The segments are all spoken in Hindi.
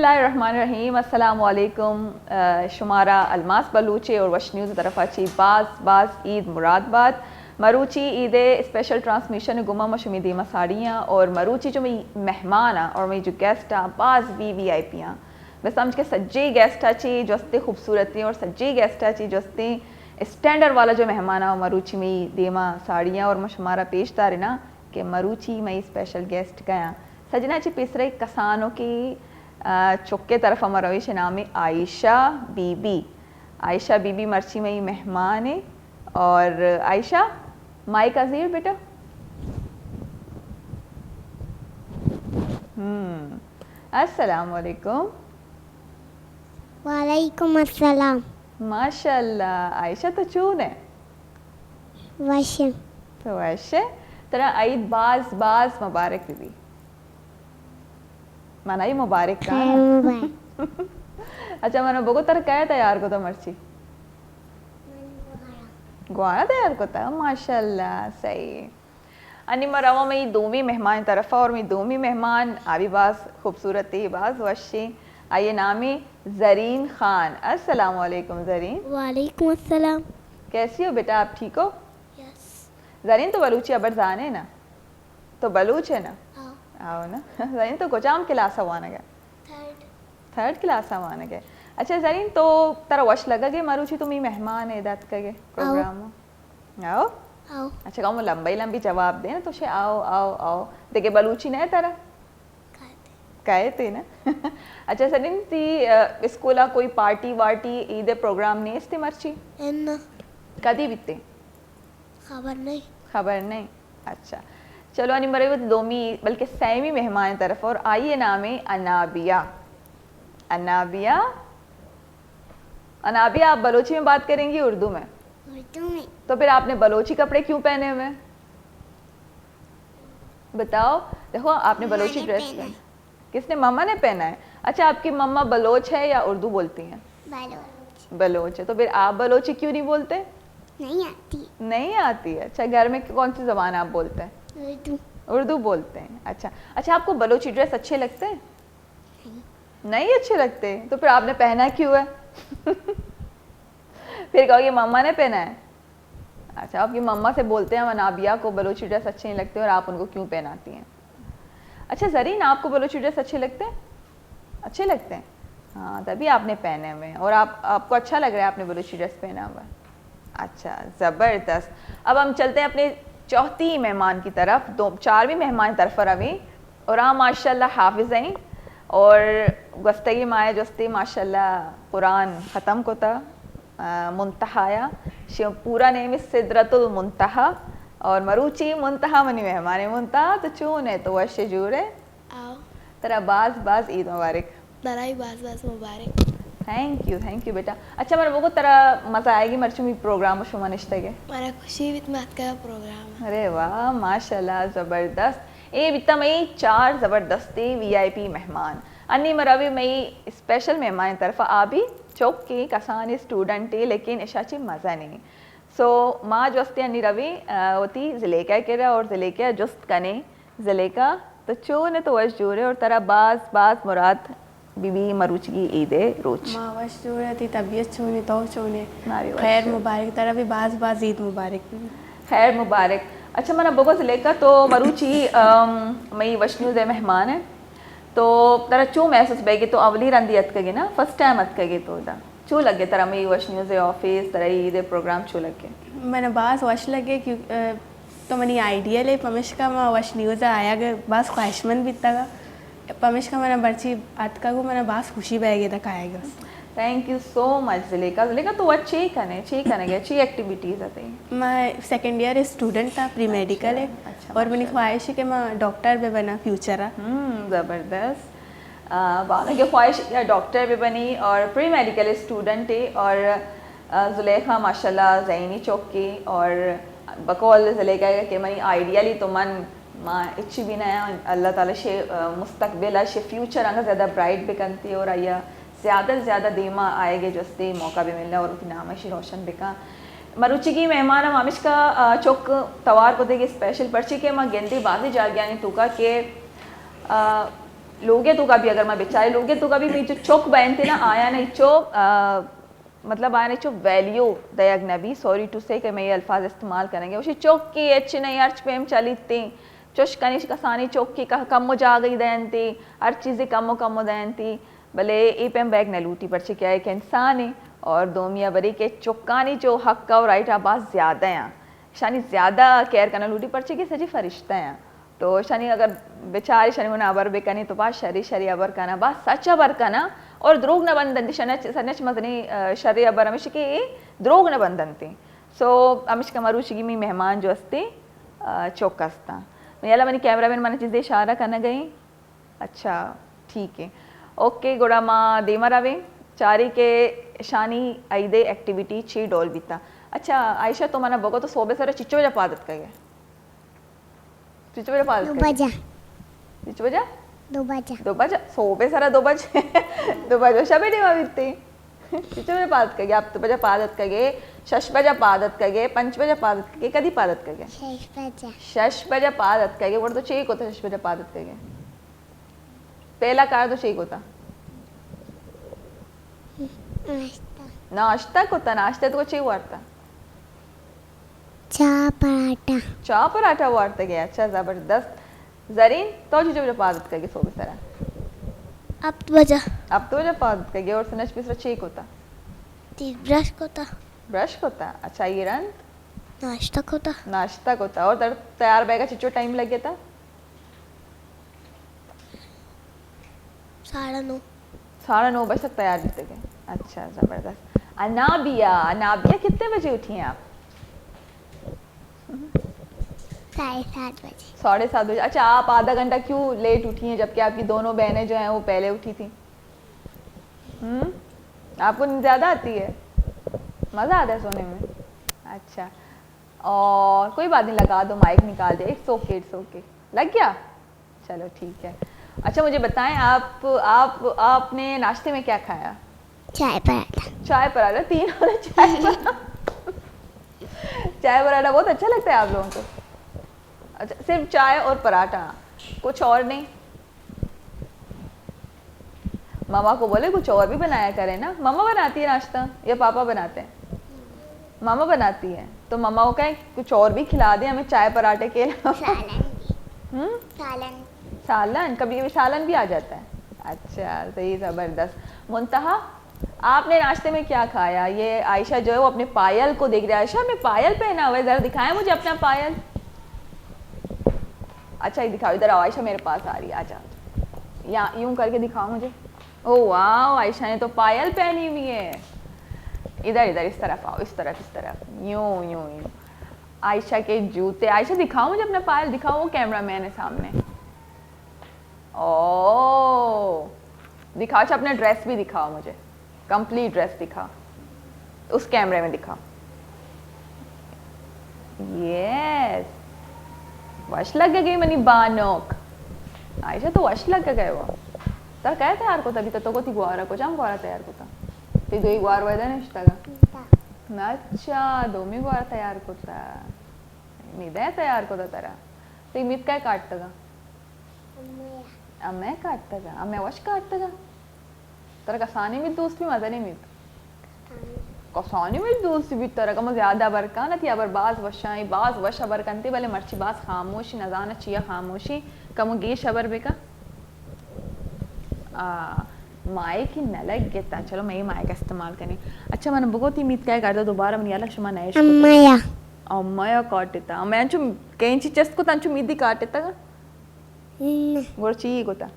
बिस्मिल्लाहिर्रहमानिर्रहीम अस्सलाम वालेकुम। शुमारा अलमास बलूचे और वश न्यूज़ तरफ़ाची बाज़ ईद मुरादबाद मरूची ईद स्पेशल ट्रांसमिशन गुमा मशुमीदी मसाड़ियाँ और मरूची जो मेरी मेहमान और मेरी जो गेस्ट आ बाज़ VIP मैं समझ के सज्जी गेस्ट अच्छी जस्ते खूबसूरती और सज्जी गेस्ट अच्छी जस्ते स्टैंडर्ड वाला जो मेहमान आ मरूची में देमा साड़ियाँ और मशमारा पेश तारे ना कि मरूची में स्पेशल गेस्ट गया सजना ची पिसरे कसानों की चुक्के तरफ हमारा विश नाम है आयशा बीबी मर्ची में मेहमान है। और आयशा माइक अजीर बेटा। अस्सलाम वालेकुम। वालेकुम अस्सलाम। माशाल्लाह आयशा तो चून है वशे तो वैसे तेरा ईद बाज मुबारक बीबी मनाई मुबारक का अच्छा मैंने बगो तर क्या तैयार को तो मर्ची गुआना तैयार को था माशाल्लाह सही अनि मरावा में दोमी मेहमान तरफा और मैं दोमी मेहमान आबी बाज खूबसूरती बाज वशी आइए नामी ज़रीन खान। अस्सलाम वालेकुम ज़रीन। वालेकुम अस्सलाम। कैसी हो बेटा आप ठीक हो? यस। ज़रीन तो बलूची अबर जाने ना तो बलूच है ना आओ ना ज़रीन तो गोजाम क्लास आवाना गया थर्ड क्लास आवाना गया। अच्छा ज़रीन तो तेरा वश लगा के मरूची तुम्हें मेहमान है दात का के प्रोग्राम आओ आओ। अच्छा कहूँ लंबी जवाब दे ना तो शे आओ आओ आओ देखे बलूची नहीं तेरा कहे थे ना अच्छा ज़रीन ती स्कूला कोई पार्टी वार्टी ईद प्रोग्राम नहीं इसते मर्ची कदी बीते खबर नहीं। अच्छा चलो अनि मरे वो दोमी बल्कि सैमी मेहमान तरफ और आइए नाम है अनाबिया आप बलोची में बात करेंगी उर्दू में? तो फिर आपने बलोची कपड़े क्यों पहने हुए बताओ। देखो आपने बलोची ड्रेस पहनी किसने मम्मा ने पहना है? अच्छा आपकी मम्मा बलोच है या उर्दू बोलती हैं? बलोच है तो फिर आप बलोची क्यों नहीं बोलते? नहीं आती है। अच्छा घर में कौन सी ज़बान आप बोलते हैं? उर्दू बोलते हैं। अच्छा आपको बलोची ड्रेस अच्छे लगते हैं? नहीं अच्छे लगते तो फिर आपने पहना क्यों है? फिर कहोगे मम्मा ने पहना है। अच्छा आपकी मम्मा से बोलते हैं अनाबिया को बलोची ड्रेस अच्छे नहीं लगते और आप उनको क्यों पहनाती हैं? अच्छा ज़रीन आपको बलोची ड्रेस अच्छे लगते हैं? अच्छे लगते हैं हाँ तभी आपने पहने हुए हैं और आपको अच्छा लग रहा है आपने बलोची ड्रेस पहना हुआ है। अच्छा ज़बरदस्त। अब हम चलते हैं अपने चौथी मेहमान की तरफ। चारवीं मेहमान तरफ रवी और हाँ माशाल्लाह हाफिज़ हैं और गस्तगी माए जस्ती माशाल्लाह कुरान ख़त्म को था मुंतहाया पूरा नेम सिदरतुल मुंतहा और मरूची मुंतहा मनी मेहमान मुंतहा तो चून है तो वश जूरे तेरा बाज ईद मुबारक। बाज मुबारक। थैंक यू बेटा। अच्छा मेरे को तेरा मज़ा आएगी मर्चू में प्रोग्राम शुमा निश्ते के मेरा खुशी विद मात का प्रोग्राम। अरे वाह माशाल्लाह ज़बरदस्त। ए बिता मई 4 ज़बरदस्ती VIP मेहमान अन्नी मरवी मई स्पेशल मेहमान तरफा आबी चौक की कसान स्टूडेंट है लेकिन इशाची मज़ा नहीं सो माँ जस्ती अन्नी रवि होती ज़िले का और ज़िले का जुस्त कने ज़िले का तो चून तो वश जूरे और तेरा बाज मुराद बीबी मरूची की ईद रोज माँ वश जूरे थी तबीयत चूने तो चूने खैर मुबारक तेरा भी बाज ईद मुबारक खैर मुबारक। अच्छा मैंने बगो ज़िले का तो मरूची मई वश न्यूज़ मेहमान है तो तेरा चू महसूस बेगी तो अवली रंदी अतकगी ना फर्स्ट टाइम अतकगी तो इदा चू लगे तेरा मई वश न्यूज़ ऑफिस तेरा ईद प्रोग्राम चू लगे मैंने बास वश लगे क्यों तो मनी आइडिया ले पमिश का मैं वश न्यूज़ आया गए बास ख्वाहिशमंद भी तगा पमिश का मैंने बर्ची अतका को मैंने बास खुशी बैगे तक आएगा। थैंक यू सो मच ज़िले का तो अच्छी कने अच्छी एक्टिविटीज़ आती हैं। मैं सेकेंड ईयर स्टूडेंट था प्री मेडिकल है और मेरी ख्वाहिश है कि मैं डॉक्टर भी बना फ्यूचर है। ज़बरदस्त बालों की ख्वाहिश या डॉक्टर भी बनी और प्री मेडिकल स्टूडेंट है और ज़ुलेखा माशाल्लाह ज़ैनी चौक की और बकौल ज़ुलेखा के मनी आइडियली तो मन माँ इच्छी भी नया अल्लाह ताला शे मुस्तकबिल शे फ्यूचर अंगा ज़्यादा ब्राइट भी करती और आया ज़्यादा से ज़्यादा देमा आएगे जस्ते मौका भी मिलना और उसकी नामशी रोशन बिका मरुचि की मेहमान मामिश का चौक तवार को देगी स्पेशल पर्ची के माँ गेंदी बाजी जा गया नहीं तुका के लोगे तो कभी अगर मैं बेचारे लोगे तो कभी मी जो चोक बयनते ना आया नहीं चोक मतलब आया नहीं चोक वैल्यू दयग नबी सॉरी टू से कि मैं ये अल्फाज इस्तेमाल करेंगे उसी चोक की अच्छी नहीं अर्च पे हम चली थी चुश कनिश कसानी चोक की कम जा गई दयनती हर चीज़ें कम दयनती भले ए पे हम बैग न लूटी पर क्या एक इंसान है और दोमिया बरी के चुक्कानी जो हक का और राइट आबाज ज़्यादा हैं शानी ज़्यादा केयर करना लूटी पर कि सजी फरिश्ता हैं तो शनि अगर बेचारी शनि उन्हें अबर बेकनी तो बात शरी अबर करना बात सच अबर करना और द्रोग न बंधन सनच मदनी शरी अबर हमेशा की द्रोग न बंधन थी सो हमेशा मरुशिगी में मेहमान जो अस्ते चौकस्ता याला मैंने कैमरामैन मैंने चीज़ें इशारा करना गई अच्छा ठीक है ओके गोड़ा माँ देमा रवे चारी के शानी आईदे एक्टिविटी छी डोल बीता अच्छा आयशा तो मना बगो तो सोबे सारे चिच्चो बजा पादत का गया चिच्चो बजा पादत दो का बजा चिच्चो बजा दो बजा सोबे सारा दो बजे शबे देवा बीतते चिच्चो बजा पादत का गया आप तो बजा पादत का गए शश बजा पादत का गए पंच बजा पादत का गए कदी पादत का गया शेष बजा शश बजा पादत का गए वो तो चेक होता शश बजा पादत का गए पहला कार तो चेक होता नाश्ता नाश्ता को था नाश्ता तो चेक वार्ता चाय पराठा वार्ता गया अच्छा ज़बरदस्त जरीन तो चीज़ जब पादत का गया सोबे सारा अब बजा अब तो जब पादत का गया और सनच पिसरा चेक होता ब्रश को था ब्रश को था अच्छा ये रन नाश्ता को था और तैयार बैगा चिचो टाइम लग गया था 9:30 9:30 बजे तक तैयार बीते गए अच्छा ज़बरदस्त अनाबिया कितने बजे उठी हैं आप 7:30 बजे 7:30 बजे अच्छा आप आधा घंटा क्यों लेट उठी हैं जबकि आपकी दोनों बहनें जो हैं वो पहले उठी थी आपको नींद ज़्यादा आती है मज़ा आता है सोने में अच्छा और कोई बात नहीं लगा दो माइक निकाल दे इट्स ओके लग गया चलो ठीक है अच्छा मुझे बताएं आपने नाश्ते में क्या खाया चाय पराठा 3 वाला चाय पराठा बहुत अच्छा लगता है आप लोगों को अच्छा सिर्फ चाय और पराठा कुछ और नहीं मामा को बोले कुछ और भी बनाया करें ना मामा बनाती है नाश्ता या पापा बनाते हैं मामा बनाती है तो मामा को कहें कुछ और भी खिला दें हमें चाय पराठे के सालन कभी कभी सालन भी आ जाता है अच्छा सही ज़बरदस्त मुंतहा आपने नाश्ते में क्या खाया ये आयशा जो है वो अपने पायल को देख रही है आयशा आपने पायल पहना हुआ है ज़रा दिखाएं मुझे अपना पायल अच्छा ये दिखाओ इधर आओ आयशा मेरे पास आ रही है आजा यहाँ यूं करके दिखाओ मुझे ओह वाह आयशा ने तो पायल पहनी हुई है इधर इस तरफ आओ इस तरफ यूं आयशा के जूते आयशा दिखाओ मुझे अपना पायल दिखाओ वो कैमरा मैन है सामने ओ दिखाओ अच्छा अपना ड्रेस भी दिखाओ मुझे कंप्लीट ड्रेस दिखाओ उस कैमरे में दिखाओ यस वश लग गई मनी बानोक आयशा तो वश लग गए वो तर काय तयार को तभी तो को ती गुआरा को जाम गुआरा तयार को ते दो गुआर वैदा निष्ठा अच्छा दोमी गुआरा तयार कोता निदे तयार कोता तरा ते मित काय काटता का अम्मे काटता का अम्मे वश काटता का तर कसानी में दोस्त भी मजा नहीं मित कसानी में दोस्त भी तरह का ज़्यादा बरका ना थी अबर बाज वशाई बाज वश अबर कंते भले मर्ची बाज खामोशी नजाना चिया खामोशी कमो गेश अबर बेका माए की नलग गेता चलो मैं ये माए का इस्तेमाल करें अच्छा मैंने बहुत ही उम्मीद क्या करता दोबारा मैंने यार क्षमा नैश अम्माया काटता अम्मा चु कहीं चीज चेस्ट को तंचु मीदी काटता का वो चाहिए कोता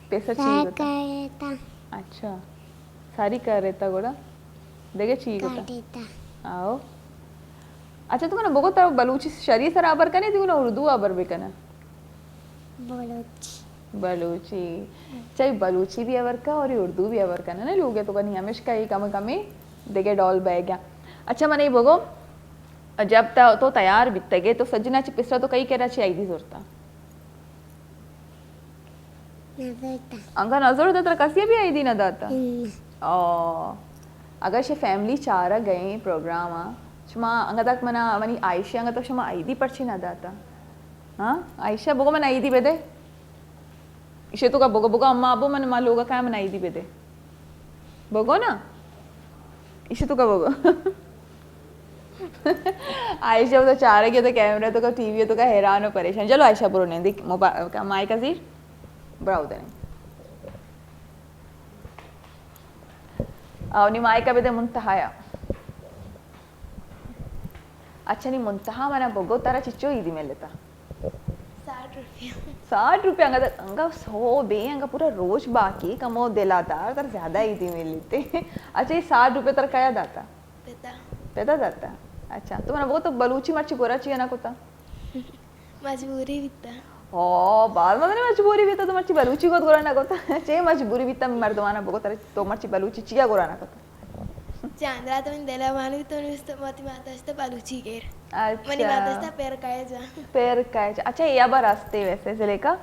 पैसा चाहिए कोता अच्छा सारी कर रहता गोड़ा देखे चाहिए कोता आओ अच्छा तू ना बहुत तरह बलूची शरीर सर आबर कने थी ना उर्दू आबर भी कना बलूची चाहे बलूची भी अवर का और उर्दू भी अवर का ना लोगे तो कहीं हमेशा का कम कमी देखे डॉल बह गया अच्छा मैंने ये भोगो जब तो तैयार बिकते गए तो सजना ची पिसरा तो कई कह रहा चाहिए दी जोरता अंगा नजर होता तो कसिया भी आई दी ना दाता अगर शे फैमिली चारा गए प्रोग्राम शुमा अंगा तक मना मनी आयशा अंगा तो शुमा आई दी पर्ची ना दाता हाँ आयशा बोगो मैं नाई दी बेदे इसे तो का बोगो बोगो अम्मा अबो मन मालूगा क्या मैं नाई दी बेदे बोगो ना इसे तो का बोगो आयशा तो चाह रही है तो कैमरा तो का टीवी तो का हैरान और परेशान चलो आयशा बुरो नहीं दिख मोबाइल का माइक अजीर ब्राउ देने नहीं माइक का बेदे मुंतहाया अच्छा नहीं मुंतहा मना बोगो तारा चिच्चो ईदी में लेता 60 रुपया अंगा 100 बे अंगा पूरा रोज बाकी कमो दिलादार तर ज्यादा ईदी में लेते अच्छा ये 60 रुपये तर क्या दाता पैदा दाता अच्छा तुम्हारा वो तो बलूची मर्ची गोरा चाहिए ना कोता मजबूरी बिता ओ बाल मदने मजबूरी भी तो मर्ची बलूची को गोरा ना कोता चे मजबूरी भी तम मर्दवाना बोगो तर तो मर्ची बलूची चिया गोरा ना कोता चांद्रा तो दिला मानवी तो मती माता बलूची गेर मनी अच्छा माता पैर काया जा पैर काय अच्छा या बार रास्ते वैसे से लेका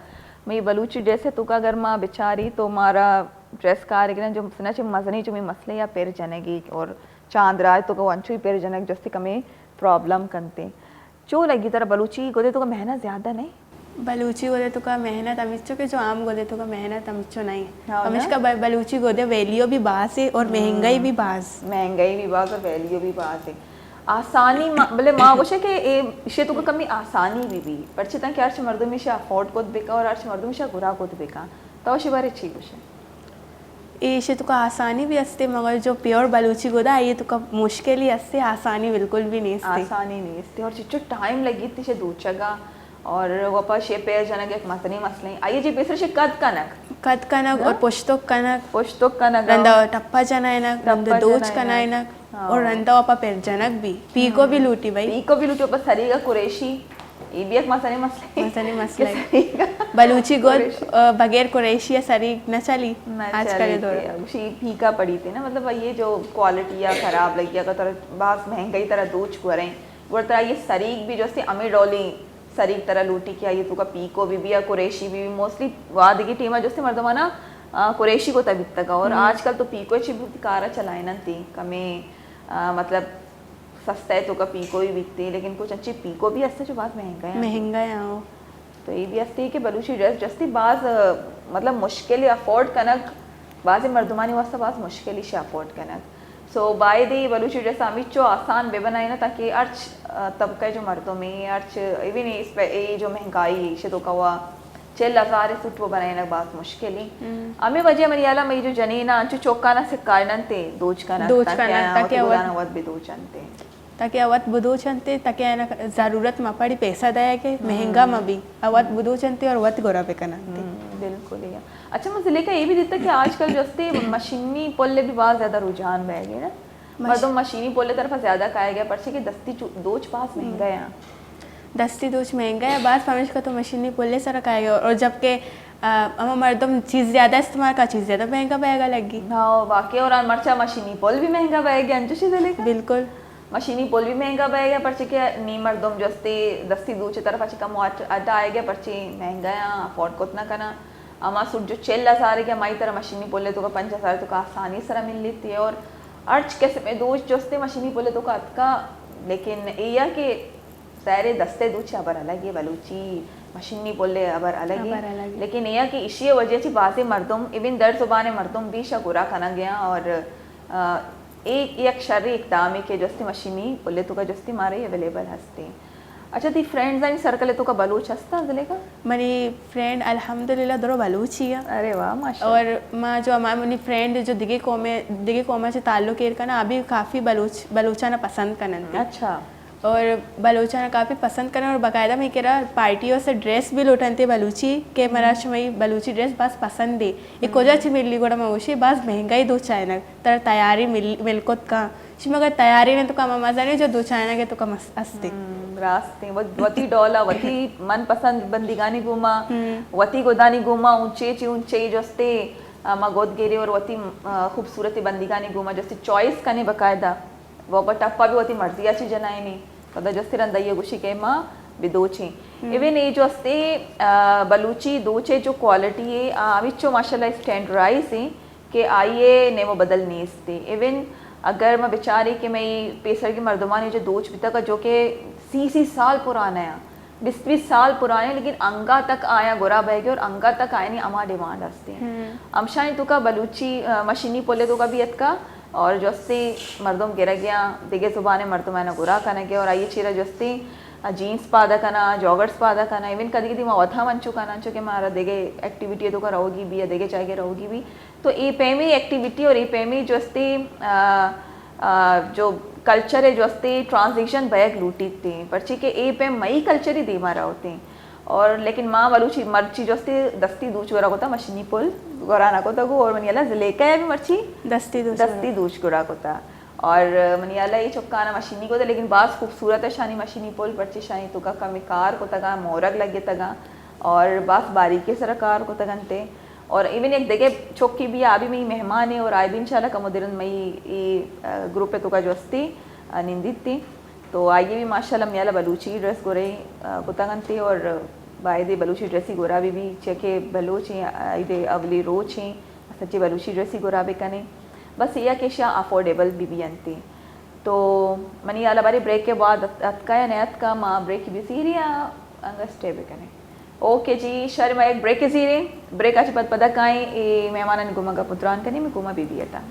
मैं बलूची ड्रेस है तुका घर माँ बिचारी तो मारा ड्रेस कार जो सुना चे मजनी जो मैं मसले या पैर जनेगी और चांद्रा तो को अंचु पैर जनक जस्ती कमे प्रॉब्लम करते जो लगी तरह बलूची गोदे तो का मेहनत ज्यादा नहीं बलूची गोदे तो का मेहनत अमिचो के जो आम गोदे तो का मेहनत अमिचो नहीं हाँ ना? अमिच का बलूची गोदे वैल्यू भी बास है और महंगाई भी बास महंगाई भी बात और वैल्यू भी बात है आसानी बोले माँ गोशे के इसे तो कमी आसानी भी पर चिता कि अर्च मर्दों में अफोर्ड को बेका और अर्च मर्दों में गुरा को बेका तो शिवारे छी गोशे इसे तो का आसानी भी असते मगर जो प्योर बलूची गोदा ये तो का मुश्किल ही असते आसानी बिल्कुल भी नहीं असते आसानी नहीं इसते और चिच्चो टाइम लगी थी दूध जगह और वापस शे पैर जनक एक मसनी मसले आइए जी पेसर शे कद कनक और पुश्तोक कनक रंदा टप्पा जनायनक रंदा दोच कनायनक और रंदा वापा पेर जनक भी पीको भी लूटी भाई पीको भी लूटी वापस सरीगा कुरेशी ये भी एक मसनी मसले बलूची गोद बगैर कुरैशी सरी न चली आजकल दौर फीका पड़ी थी ना मतलब ये जो क्वालिटी या खराब लगी अगर बास महंगाई तरह दूच को रहे वो तरह ये सरीक भी जो अमी डोली सरीक तरह लूटी क्या ये तुका पीको भी या कुरैशी भी मोस्टली वाद की टीम जो मर्दमाना कुरैशी को तब तक और आजकल तो पीको कारा चलाए ना थी कमे मतलब सस्ता है तो का पीको ही बिकती है लेकिन कुछ अच्छी पीको भी असते जो बात महंगा है तो ये भी असते कि बलूची ड्रेस जस्ती बाज मतलब मुश्किल अफोर्ड कनक बाज मर्दमानी वास्ता बाज मुश्किल से अफोर्ड कनक so by the Balochi dress अमिचो आसान बे बनाई ना ताकि अर्च तबका जो मर्दों में अर्च इवन इस पे ये जो महंगाई से तो कवा 6,000 सूट वो बनाए ना बात मुश्किल ही अमी वजह मरियाला मई जो जनीना अंचु चौकाना से कारणते दोज का ताकि अवत भी दो चनते ताकि अवत बुदो चनते ताकि ना जरूरत में पड़ी पैसा दया के महंगा में भी अवत बुदो चनते और वत गोरा पे कनाते बिल्कुल ही अच्छा मैं जिले का ये भी देता कि आजकल जस्ते मशीनी पोले भी बहुत ज्यादा रुझान बह गए ना मतलब मशीनी पोले तरफ ज्यादा खाया गया पर्चे के दस्ती दोच पास महंगा है यहाँ दस्ती दोच महंगा है बात फमिश का तो मशीनी पोले सारा खाया गया और जबकि हम मर्दम चीज़ ज़्यादा इस्तेमाल का चीज़ ज़्यादा महंगा बहेगा लगी हाँ वाकई और मर्चा मशीनी पोल भी महंगा बह गया अंजुशी जिले का बिल्कुल मशीनी पोल भी महंगा बह गया पर्चे के नी मर्दम जस्ते दस्ती दूचे तरफ अच्छी कम अड्डा आए गया पर्चे महंगा है अफोर्ड को उतना करना अमा सूट जो 6,000 है माई तरह मशीनी पोले तो का 5,000 तो का आसानी सरा मिल लेती है और अर्च कैसे में दोच जोस्ते मशीनी पोले तो का अतका लेकिन ये कि सारे दस्ते दूचे अबर अलग है बलूची मशीनी पोले अबर अलग है लेकिन ये कि इसी वजह से बाज़ मर्दम इवन दर जुबान मर्दम भी शगुरा खाना गया और एक शर्री इकदाम है कि जोस्ते मशीनी पोले तो का जोस्ते मारे अवेलेबल हंसते अच्छा ती फ्रेंड्स आणि सर्कल तो का बलूच हस्ता जिले का मनी फ्रेंड अल्हम्दुलिल्लाह दरो बलूच ही है अरे वाह माशाल्लाह और माँ जो हमारी मनी फ्रेंड जो दिगे कौमे से ताल्लुक है ना अभी काफ़ी बलूचाना पसंद करना अच्छा और बलूचाना काफ़ी पसंद करना और बाकायदा मैं कह रहा पार्टियों से ड्रेस भी लुटनते बलूची के मराश में बलूची ड्रेस बस पसंद है एक कोजा ची मिली गोड़ा मऊशी बस महंगाई दो चाइना तर तैयारी मिलकोत का मगर तैयारी ने तो का मजा नहीं जो दो चाइना के तो का हंसते रास्ते वती डॉला वती मन पसंद बंदीगानी घूमा वती गोदानी घूमा ऊंचे जोस्ते गोद गेरे और वती खूबसूरती बंदीगानी घूमा जोस्ते चॉइस कने बकायदा वो टप्पा भी वती मर्जिया ची जनाए नहीं कदा जोस्ते रंदाइया गुशी के माँ बिदोचे इवन ये जो अस्ते बलूची दोचे जो क्वालिटी है अविचो माशाल्लाह स्टैंडर्डाइज है कि आइए ने वो बदल नहीं इसते इवन अगर मैं बेचारी कि मैं पेसर की मर्दमानी जो दोच बिता का जो कि 30 साल पुराना है 20-20 साल पुराने, लेकिन अंगा तक आया गोरा बहगे और अंगा तक आए नहीं अमा डिमांड हस्ते हैं अमशानी तो का बलूची मशीनी पोले तो का भी का और जोस्ती मर्दों गिरा गया दिगे जुबाने मर्दमाना गोरा कना गया और आइए चीरा जोस्ती जीन्स पादा कना जॉगर्स पादा कना इवन कदी कदी मैं वथा मंचू कना चो के मारा देगे एक्टिविटी तो का रहोगी भी या देगे चाहे रहोगी भी तो ये पेमी एक्टिविटी और ये पेमी जोस्ती जो कल्चर है जोस्ती ट्रांजिशन बैग लूटी थी पर्ची के ए पे मई कल्चर ही दी मारा होती और लेकिन माँ वालूची मर्ची जोस्ती दस्ती दूच गोरा होता मशीनी पुल गोराना को तगो और मनियाला जिले का है भी मर्ची दस्ती दूच गोरा होता और मनियाला ये चुपकाना मशीनी को था लेकिन बास खूबसूरत है शानी मशीनी पोल पर्ची शानी तो का कमिकार को तगा मोरग लगे तगा और बास बारीकी सरकार को तगनते और इवन एक देखे चौकी भी आबी में मेहमान है और आई भी इंशाल्लाह कमोदिरन में ये ग्रुप है तो का जोस्ती निंदित थी तो आइए भी माशाल्लाह मनियाला बलूची ड्रेस गोरे को तगनते और बायदे बलूची ड्रेस ही गोरा भी चेके बलूच हैं इधे अवली रोच हैं सच्ची बलूची ड्रेस ही गोरा भी कने बस यह कि शाह अफोर्डेबल भी अंती तो मनी आला बारी ब्रेक के बाद अतका या नयत का माँ ब्रेक की भी सीरिया अंग स्टे भी कने ओके जी शर्मा एक ब्रेक की सीरी ब्रेक आज पद पदक आए ये मेहमान गुमा का पुत्रान कने में गुमा बीबी अटा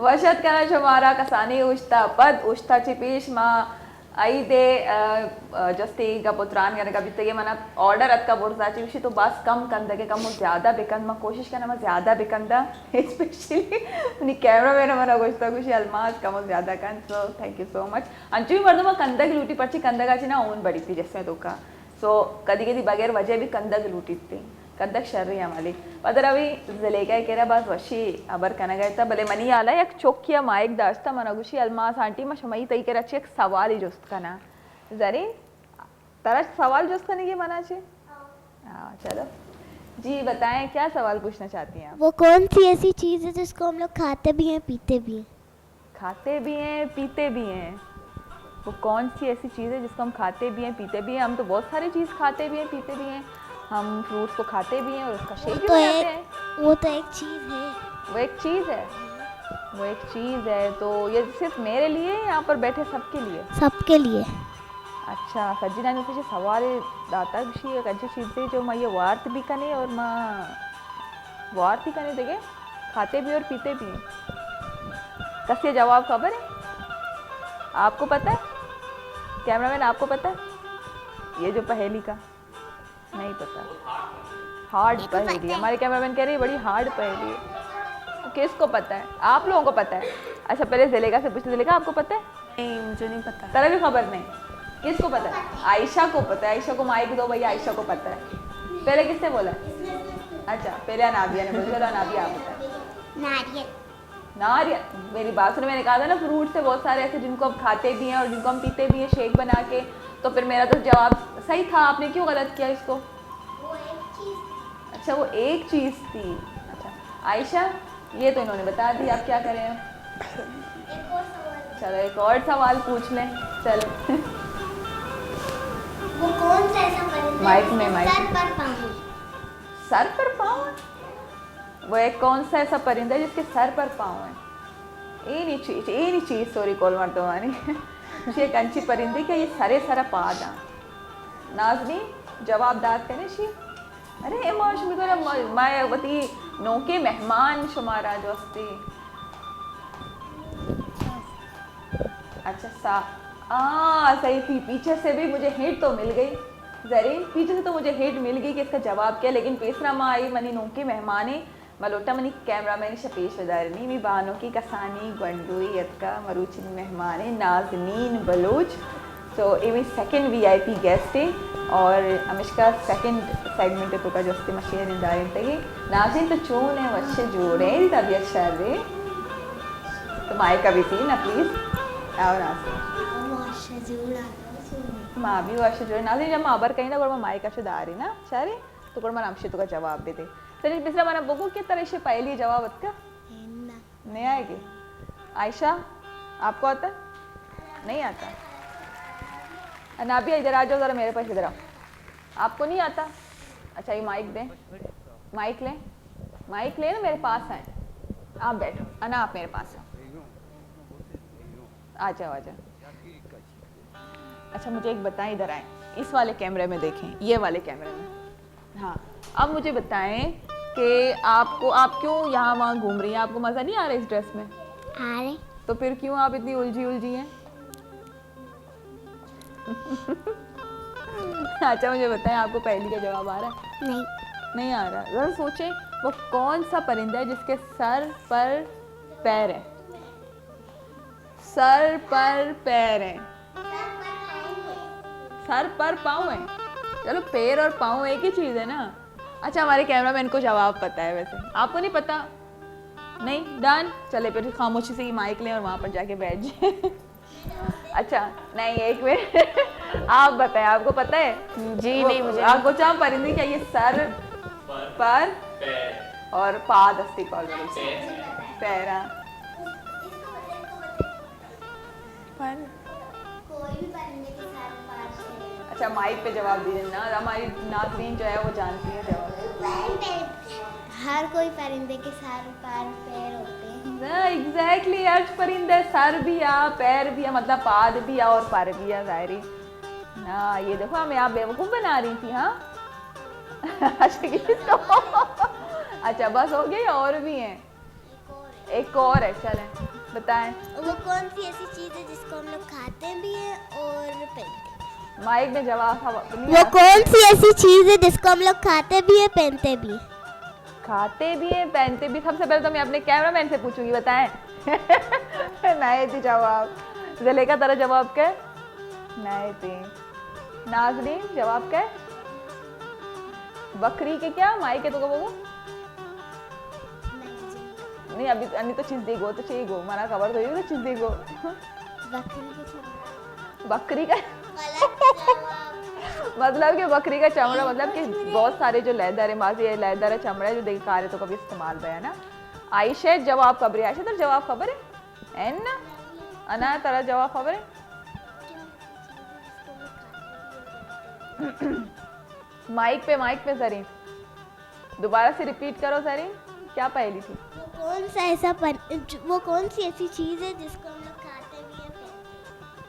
वशत कना शमारा कसानी उश्ता पद उश्ता चिपीश माँ आई दे जस्ती का पुत्रान करने का बितगे मना ऑर्डर अत का बोर्सा चिपीशी तो बस कम कंदा के कम ज़्यादा बिकंद माँ कोशिश करना मैं ज़्यादा बिकंदा स्पेशली उन्हीं कैमरा मैंने मना कोशिश कुछ अलमाज कम ज़्यादा कन so thank you so much अंचू मर्दों में कंदा की लूटी पर्ची कंदा का ना ओन बड़ी थी जैसे तो का सो कदी कदी बगैर वजह भी कंदा की लूटी थी कंदक शर्री हमारी पदर अभी जिले का कह रहा बस वशी अबर कना गया था भले मनी आला एक चौकिया माइक दास्ता मनागुशी अलमास आंटी में शमई तई के रची एक सवाल ही जोस्त कना जरी तरह सवाल जोस्त करने की मना चे हाँ चलो जी बताएं क्या सवाल पूछना चाहती हैं आप वो कौन सी ऐसी चीज़ है जिसको हम लोग खाते भी हैं पीते भी हैं खाते भी हैं पीते भी हैं वो कौन सी ऐसी चीज़ है जिसको हम खाते भी हैं पीते भी हैं हम तो बहुत सारी चीज़ खाते भी हैं पीते भी हैं हम फ्रूट्स को खाते भी हैं और उसका शेक भी बनाते हैं वो तो एक चीज़ है वो एक चीज़ है वो एक चीज़ है तो ये सिर्फ मेरे लिए यहाँ पर बैठे सबके लिए सबके लिए अच्छा सज्जी नानी मुझे सवाल दाता खुशी एक अच्छी चीज़ है जो मैं ये वार्त भी कने और माँ वार्त ही कने देखे खाते भी और पीते भी हैं कस ये जवाब खबर है आपको पता है कैमरामैन आपको पता है ये जो पहेली का नहीं पता हार्ड पहेली हमारे कैमरामैन कह रहे हैं बड़ी हार्ड पहेली है तो किसको पता है आप लोगों को पता है अच्छा पहले जिलेगा से पूछते जिलेगा आपको पता है नहीं मुझे नहीं पता तरह भी खबर नहीं किसको पता है आयशा को पता है आयशा को माइक दो भैया आयशा को पता है पहले किसने बोला अच्छा पहले अनाबिया ने बोला चलो अनाबिया आप बताए नारियल नारियल मेरी बात सुनो मैंने कहा था ना फ्रूट से बहुत सारे ऐसे जिनको हम खाते भी हैं और जिनको हम पीते भी हैं शेक बना के तो फिर मेरा तो जवाब सही था आपने क्यों गलत किया इसको वो एक चीज़ अच्छा वो एक चीज़ थी अच्छा आयशा ये तो इन्होंने बता दी आप क्या करें एक और सवाल चलो एक और सवाल पूछ लें चलो वो कौन सा ऐसा परिंदा माइक है में, माइक जिसके में। सर पर पाँव है? सर पर पाँव है वो एक कौन सा ऐसा परिंदा है जिसके सर पर पाँव है ये नहीं चीज़ सॉरी कॉल मार दो मानी ये कंची परिंदे क्या ये सरे सरा पादा नाजनी जवाब दाद करें शी अरे मौसमी को ना मायावती नौके मेहमान शुमारा दोस्ती अच्छा सही थी पीछे से भी मुझे हिट तो मिल गई जरीन पीछे से तो मुझे हिट मिल गई कि इसका जवाब क्या लेकिन पेसरा माँ आई मनी नौके मेहमाने मलोटा मनी कैमरामैन शपेश वदारनी मी बानों की कसानी गंडुई यतका मरुचिन मेहमाने नाजनीन बलोच तो इवी सेकंड वीआईपी गेस्ट है और अमिश्का सेकंड सेगमेंट तो का जोस्ती मशीन इंदारिन तगी नाजिन तो चोन है वच्चे जोड़े तभी अच्छा रे तो माइक का भी थी ना प्लीज आओ नाजिन माँ भी वर्ष जोड़े नाजिन जब माँ बर कहीं ना मैं माइक का दारी ना चारे तो मैं नामशी तो का जवाब दे दे चलिए पिछला मना बगू के तरह से पहली जवाब का नहीं आएगी। आयशा आपको आता है? नहीं आता। अनाबिया इधर आ जाओ ज़रा मेरे पास, इधर आओ। आपको नहीं आता? अच्छा ये माइक दें, माइक लें, माइक लें ना, मेरे पास आए। आप बैठो अना, आप मेरे पास आओ, आ जाओ आ जाओ। अच्छा मुझे एक बताएं, इधर आए, इस वाले कैमरे में देखें, ये वाले कैमरे में। हाँ अब मुझे बताएं कि आपको, आप क्यों यहाँ वहाँ घूम रही हैं? आपको मज़ा नहीं आ रहा इस ड्रेस में? आ रहे तो फिर क्यों आप इतनी उलझी उलझी हैं? अच्छा मुझे बताएं, आपको पहली का जवाब आ रहा है? नहीं। नहीं आ रहा। ज़रा सोचें, वो कौन सा परिंदा है जिसके सर पर पैर है? सर पर पैर है, सर पर पाँव है। चलो पैर और पाँव एक ही चीज़ है ना। अच्छा हमारे कैमरामैन को जवाब पता है, वैसे आपको नहीं पता? नहीं, डन। चले फिर खामोशी से ही माइक लें और वहाँ पर जाके बैठ जाए। अच्छा नहीं, एक मिनट आप बताएं, आपको पता है? जी नहीं, मुझे आपको चाह परिंदे क्या ये सर पर और पा दस्ती कॉल पैरा पर कोई भी परिंदे के साथ पास अच्छा माइक पे जवाब दीजिए ना, हमारी नाज़रीन जो है वो जानती है जवाब। हर कोई परिंदे के साथ पैर होते हैं। एग्जैक्टली, अर्ज परिंदे सर भी आ, पैर भी आ, मतलब पाद भी आ और पर भी आ, जाहिर ना। ये देखो हमें आप बेवकूफ़ बना रही थी। हाँ अच्छा बस हो गई, और भी हैं? एक और है, चलें बताएं। वो कौन सी ऐसी चीज़ है जिसको हम लोग खाते भी हैं और पहनते हैं? माइक में जवाब था। वो कौन सी ऐसी चीज़ है जिसको हम लोग खाते भी हैं पहनते भी हैं? खाते भी हैं पहनते भी। सबसे पहले तो मैं अपने कैमरामैन से पूछूंगी, बताएं। नहीं थी जवाब। ज़ुलेखा तेरा जवाब क्या है? नहीं थी। नाज़रीन जवाब क्या है? बकरी के क्या माई के तो वो नहीं, अभी अन्य तो चीज देगो तो चाहिए गो, माना खबर तो ये तो चीज देगो। बकरी का मतलब कि बकरी का चमड़ा, मतलब कि बहुत सारे जो लेदर है माजी, ये लेदर है चमड़ा है जो देखा रहे तो कभी इस्तेमाल है ना। आयशा जवाब खबर है, आयशा तेरा जवाब खबर है? एन अना तेरा जवाब खबर है? माइक पे जरीन दोबारा से रिपीट करो जरीन, क्या पहली थी? वो कौन सी ऐसी चीज़ है जिसको हम लोग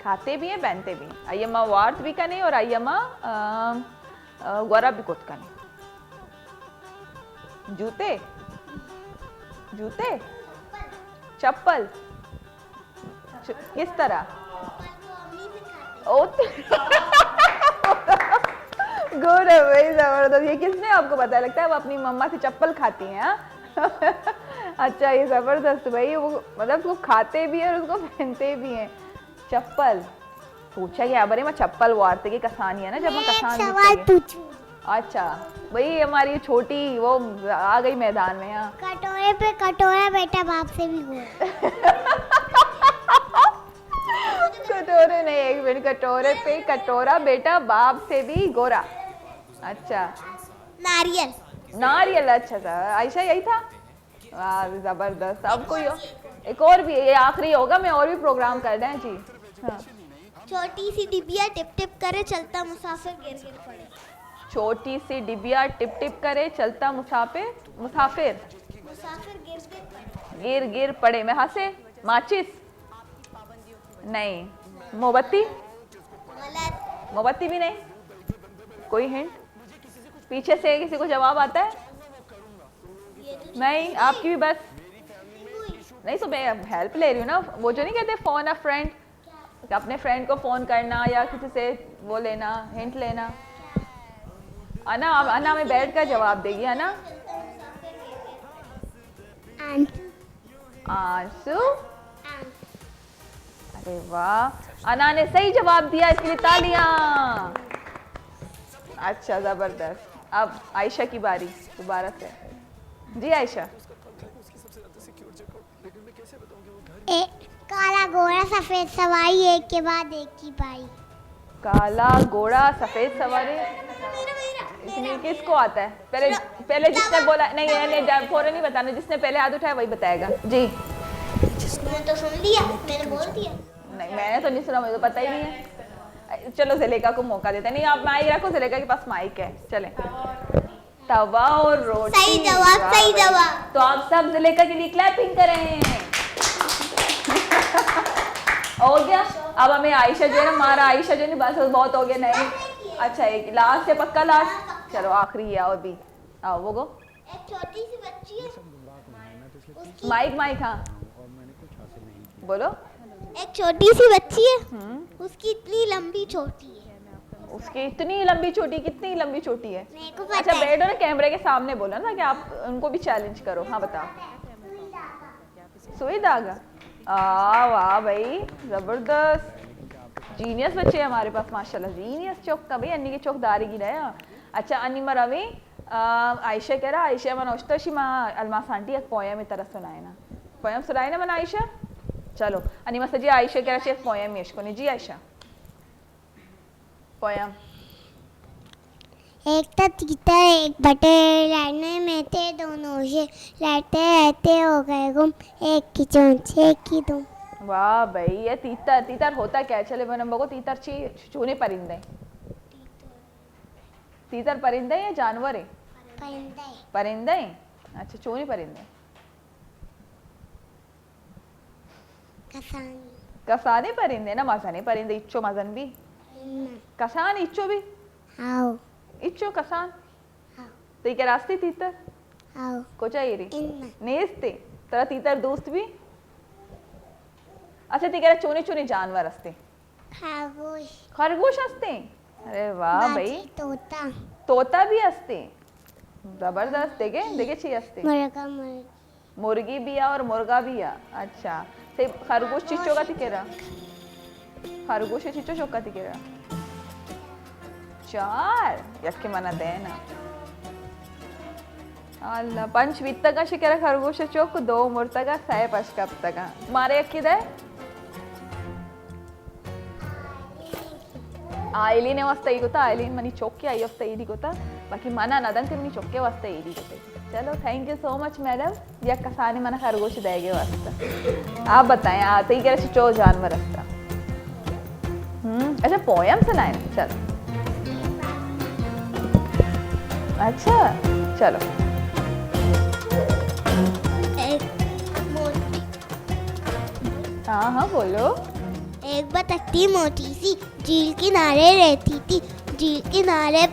खाते भी हैं पहनते भी हैं? अय्यमा वार्थ भी का नहीं और अय्यमा गोरा भी कुछ का नहीं। जूते, जूते, चप्पल, किस तरह? ओ गुड है भाई, जबरदस्त। ये किसने आपको पता? लगता है वो अपनी मम्मा से चप्पल खाती हैं। हाँ अच्छा ये जबरदस्त भाई, वो मतलब वो खाते भी हैं और उसको पहनते भी हैं। चप्पल पूछा गया बारे में, चप्पल वार्ते की कसानी है ना, जब हम कसान सवाल पूछूं? अच्छा भाई हमारी छोटी वो आ गई मैदान में। हाँ कटोरे पे कटोरा बेटा बाप से भी हुआ। कटोरे नहीं, एक मिनट, कटोरे पे कटोरा बेटा बाप से भी गोरा। अच्छा नारियल। नारियल, अच्छा था। आयशा यही था? वाह जबरदस्त। अब कोई एक और भी, ये आखिरी होगा, मैं और भी प्रोग्राम कर रहे हैं जी। हाँ छोटी सी डिबिया टिप टिप करे चलता मुसाफिर गिर गिर पड़े। छोटी सी डिबिया टिप टिप करे चलता मुसाफिर, मुसाफिर मुसाफिर गिर गिर पड़े। गिर गिर पड़े में हंसे। माचिस नहीं, मोमबत्ती, गलत। मोमबत्ती भी नहीं। कोई हिंट पीछे से किसी को जवाब आता है? नहीं, आपकी भी बस नहीं, तो मैं हेल्प ले रही हूँ ना। वो जो नहीं कहते फोन अ फ्रेंड, अपने फ्रेंड को फोन करना या किसी से वो लेना, हिंट लेना। अना अना में बैठ कर जवाब देगी। अना आंसू। अरे वाह, अना ने सही जवाब दिया, इसके लिए तालियां। अच्छा जबरदस्त। अब आयशा की बारी दोबारा से। जी आयशा। काला घोड़ा सफेद सवारी एक के बाद एक की पाई। काला घोड़ा सफेद सवारी, इसमें किसको आता है? पहले जिसने बोला नहीं, फौरन नहीं बताना, जिसने पहले हाथ उठाया वही बताएगा जी। तुमने तो सुन लिया, मैंने बोल दिया। नहीं मैंने तो नहीं सुना, मुझे तो पता ही नहीं है। चलो ज़ुलेखा को मौका देते हैं। नहीं आप माइक रखो, ज़ुलेखा के पास माइक है। चले तवा और रोटी। सही जवाब, वाह सही भाई। जवाब। तो आप सब ज़ुलेखा के लिए क्लैपिंग करें। हो गया। अब हमें आयशा जो है ना, हमारा आयशा जो है ना, बस बहुत हो गया। नहीं अच्छा एक लास्ट है, पक्का लास्ट। चलो आखिरी है और भी। आओ वो गो एक छोटी सी बच्ची है, माइक माइक। हाँ बोलो। एक छोटी सी बच्ची है, उसकी इतनी लंबी चोटी है। उसकी इतनी लंबी छोटी, कितनी लंबी छोटी है? मेरे को अच्छा पता है। बैठो ना, कैमरे के सामने बोलो ना कि आप उनको भी चैलेंज करो। हाँ बताओ। सुई धागा। वाह भाई जबरदस्त, जीनियस बच्चे हैं हमारे पास माशाल्लाह। जीनियस चौक का भाई अन्नी की चौकदारी की रहा। अच्छा अन्नी मरवी आयशा कह रहा आयशा मन ओष्टशी मा अलमास आंटी एक पोयम तरह सुनाए ना, पोयम सुनाए ना मन आयशा। चलो अन्नी मस्त जी आयशा कह रहा एक पोयम इसको नहीं जी आयशा पोयम। एक था तीतर एक बटे, लड़ने में थे दोनों से, लड़ते रहते हो गए गुम, एक की चोंच एक की दुम। वाह भाई ये तीतर, तीतर होता क्या है? चले मैंने बगो तीतर चूने परिंदे। तीतर परिंदे या जानवर है? परिंदे। परिंदे। अच्छा चूने परिंदे। कसानी। कसाने परिंदे ना, मजाने परिंदे। इच्चो मजन भी कसान, इच्चो भी आओ इच्चो कसान। हाँ। तो क्या रास्ते तीतर आओ को चाहिए रे इनमें नेस्ते तेरा तीतर दोस्त भी। अच्छा ती कह रहा चोने चोने जानवर हस्ते, खरगोश। खरगोश हस्ते। अरे वाह भाई, बाजी, तोता, तोता भी हस्ते। जबरदस्त। देखे देखे छी हस्ते। मुर्गा मुर्गी। मुर्गी भी आ और मुर्गा भी आ। अच्छा ते खरगोश चिच्चो का तिकेरा, खरगोश चिच्चो चौका तिकेरा। चार यक्के मना देना। अल्लाह पंच वित्त का शिकेरा खरगोश चौक दो मुर्ता का साय पशकप तक मारे यक्की दे आयलीने वास्ता ही गोता, आयलीन मनी चौके आई वास्ता ही गोता, बाकी मना नदन ते मनी चौके वास्ता ही गोते। चलो thank you so much madam, या कसाने मना खरगोश देगे वास्ता। आप बताएं आते ही कह चो जानवर वास्ता। अच्छा पोयम सुनाए। चलो अच्छा चलो। एक मोटी, हाँ हाँ बोलो। एक बतखती मोटी सी झील किनारे रहती थी, झील किनारे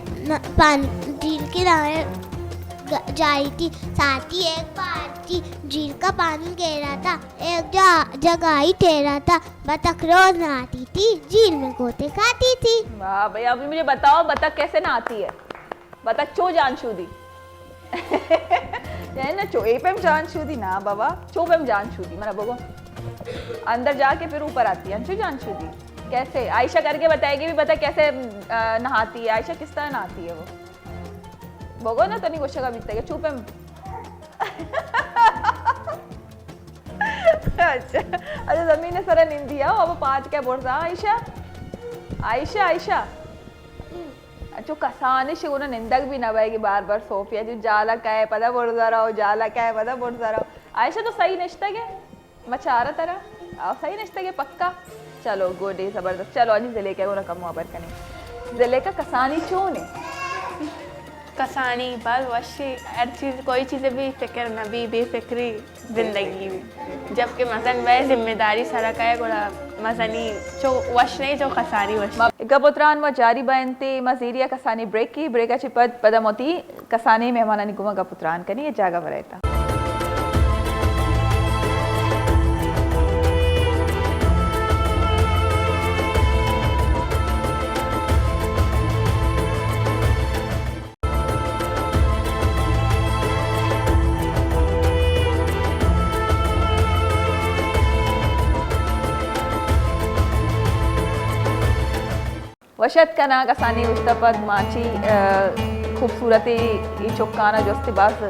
जा रही थी, साथ ही एक पहाड़ थी, झील का पानी गहरा था, एक जगह ही ठहरा था, बतख रोज नहाती थी, झील में गोते खाती थी। वाह भाई अभी मुझे बताओ बतख कैसे नहाती है? बतख चो जान छूदी है ना, चो ए पे हम जान छूदी ना बाबा, चो पे हम जान छूदी मरा बगो अंदर जाके फिर ऊपर आती है। अंशु जान छूदी कैसे? आयशा करके बताएगी भी, बता कैसे नहाती है आयशा, किस तरह नहाती है वो बगो ना। तो नहीं कुछ का बीतता है चुप हम अच्छा अच्छा जमीन सर निंदिया अब पाँच क्या बोल रहा आयशा आयशा आयशा अच्छा कसाने शिगुन निंदक भी ना भाई बार बार सोफिया जो जाला क्या है पता बोल रहा हो, जाला क्या है पता बोल रहा हो। आयशा तो सही निश्ता के मचारा तरह आओ सही निश्ता के पक्का। चलो गुड है जबरदस्त। चलो अजी जिले के वो रकम वाबर कने जिले का कसानी चोने कसानी बस वशी हर चीज़ कोई चीज़ें भी फिक्र न भी बेफिक्री ज़िंदगी में, जबकि मसन वह जिम्मेदारी सारा का है गोड़ा मसनी जो वश नहीं जो कसानी वश गपुत्रान व जारी बयनते मजीरिया कसानी ब्रेक की ब्रेकाची पद पदमोती कसानी मेहमाना निगुमा गपुत्रान कनी ये जागा वरेता। वशत कना कसानी उस्तपद माची खूबसूरती ये चौकाना जोस्ती बस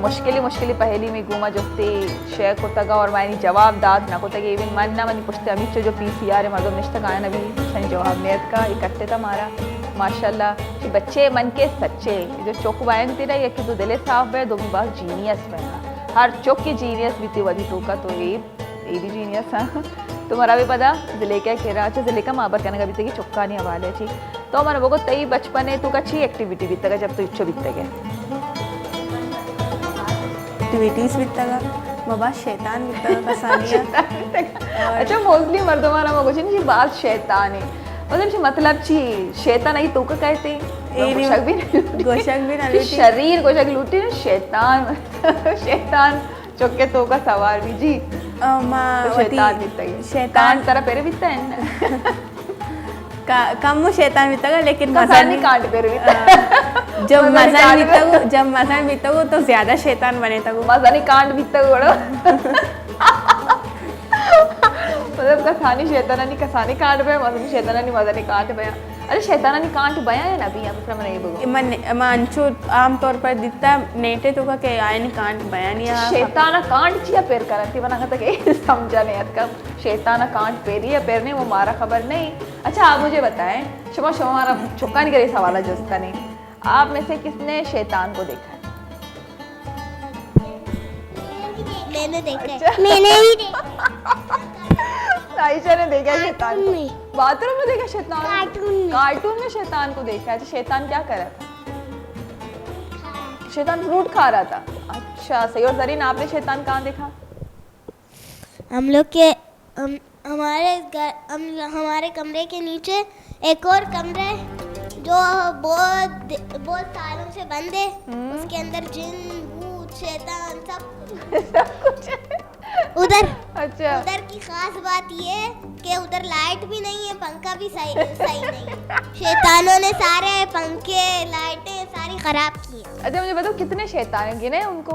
मुश्किली पहली में घूमा जोस्ती शेख को तगा और मैंने जवाब दाद ना को तगे इवन मन ना मनी पुछते अमित जो PCR मजो निश्ता गाया नबी सही जवाब मेहत का इकट्ठे था मारा माशाल्लाह कि बच्चे मन के सच्चे जो चौक वायन तेरा ये कि तो दिले साफ है दो बार जीनियस बना हर चौक की जीनियस बीती वधी तो का तो ये ये भी जीनियस है तुम्हारा भी पता ज़िलेका कह रहा अच्छा ज़िलेका माँ बाप कहने का बीते कि चुक्का नहीं हवाले छी तो हमारे वो को तई बचपन है तो का अच्छी एक्टिविटी बीतेगा जब तो इच्छो बीतेगा एक्टिविटीज बीतगा बाबा शैतान बीतगा कसानिया अच्छा मोस्टली मर्दों ना कुछ नहीं बात शैतान है मतलब ची शैतान आई तो का कहते गोशक भी ना शरीर गोशक लूटी ना शैतान शैतान चौके तो का सवार भी जी माँ शैतान बीतता है शैतान तरह पेरे बीतता है कम शैतान बीतगा लेकिन मजा कसानी नहीं कांट पेरे बीतता जब मजा बीतगो जब मजा बीतगो तो ज्यादा शैतान बने तगो मजा नहीं कांट बीतता बड़ो मतलब कसानी शैतानी कसानी कांट पे मजा शैतानी मजा नहीं कांट पे अरे शैतानी कांट बया है ना अभी यहाँ पे मैं नहीं बोलूँ मंचो आमतौर पर दिखता नेटे तो का के आए नहीं कांट बयान या शैताना कांट चिया पेर करती बना तक समझा नहीं आता शैताना कांट पेरी या पेरने वो मारा खबर नहीं अच्छा आप मुझे बताएं क्षमा क्षमा हमारा चुका नहीं करे सवाल जो उसका नहीं आप में से किसने शैतान को देखा है मैंने देखा मैंने ही देखा आयशा ने देखा शैतान कार्टून को में। बाथरूम में देखा शैतान कार्टून में। शैतान को देखा अच्छा शैतान क्या कर रहा था शैतान फ्रूट खा रहा था अच्छा सही और जरीन आपने शैतान कहाँ देखा हम लोग के हमारे कमरे के नीचे एक और कमरा है जो बहुत सालों से बंद है उसके अंदर जिन भूत शैतान सब कुछ है। उधर अच्छा उधर की खास बात ये है कि उधर लाइट भी नहीं है पंखा भी सही नहीं है शैतानों ने सारे पंखे लाइटें सारी खराब की हैं। अच्छा मुझे बताओ कितने शैतान हैं गिने हैं उनको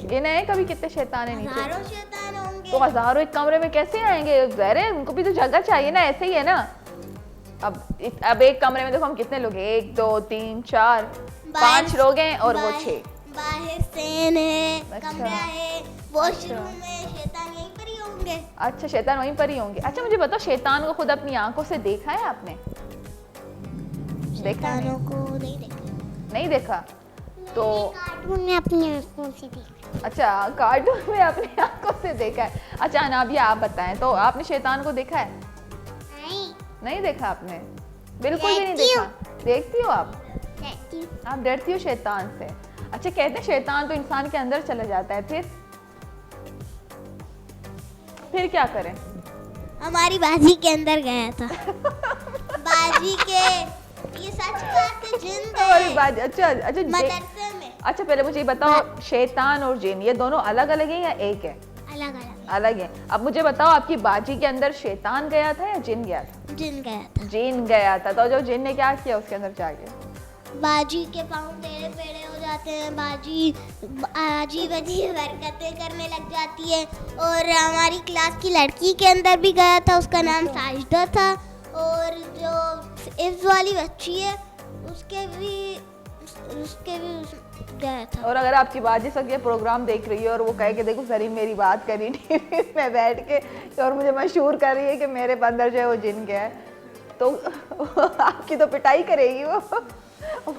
गिने हैं कभी कितने शैतान हैं नीचे हजारों शैतान होंगे तो हजारों एक कमरे में कैसे आएंगे ज़ाहिर है उनको भी तो जगह चाहिए ना ऐसे ही है ना अब एक कमरे में देखो हम कितने लोग हैं 1 2 3 4 5 लोग हैं और वो 6 बाहर सेन है अच्छा। कमरा है वॉशरूम है शैतान यहीं पर ही होंगे। अच्छा शैतान वहीं पर ही होंगे अच्छा मुझे बताओ शैतान को खुद अपनी आंखों से देखा है आपने देखा है शैतानों को नहीं देखा नहीं देखा तो कार्टून में अपनी आंखों से देखा। अच्छा कार्टून में अपनी आंखों से देखा है अच्छा अनाबिया आप बताएं तो आपने शैतान को देखा है नहीं देखा आपने बिल्कुल भी नहीं देखती देखा देखती हो आप देखती हूँ। आप डरती हो शैतान से अच्छा कहते हैं शैतान तो इंसान के अंदर चला जाता है फिर क्या करें हमारी बाजी के अंदर गया था बाजी के ये सच बात है जिन हमारी गए बात अच्छा अच्छा मदरसे में अच्छा पहले मुझे ये बताओ शैतान और जिन ये दोनों अलग अलग हैं या एक है अलग अलग अलग है अब मुझे बताओ आपकी बाजी के अंदर शैतान गया था या जिन गया था जिन गया था जिन गया था तो जो जिन ने क्या किया उसके अंदर जाके बाजी के पाँव टेढ़े पेढ़े हो जाते हैं बाजी अजीब अजीब हरकतें करने लग जाती है और हमारी क्लास की लड़की के अंदर भी गया था उसका नाम साजिदा था और जो इस वाली बच्ची है उसके भी गया था और अगर आपकी बाजी सब ये प्रोग्राम देख रही है और वो कहे कि देखो सरीन मेरी बात करी टीवी में बैठ के और मुझे मशहूर कर रही है कि मेरे अंदर जो है वो जिन गया है तो आपकी तो पिटाई करेगी वो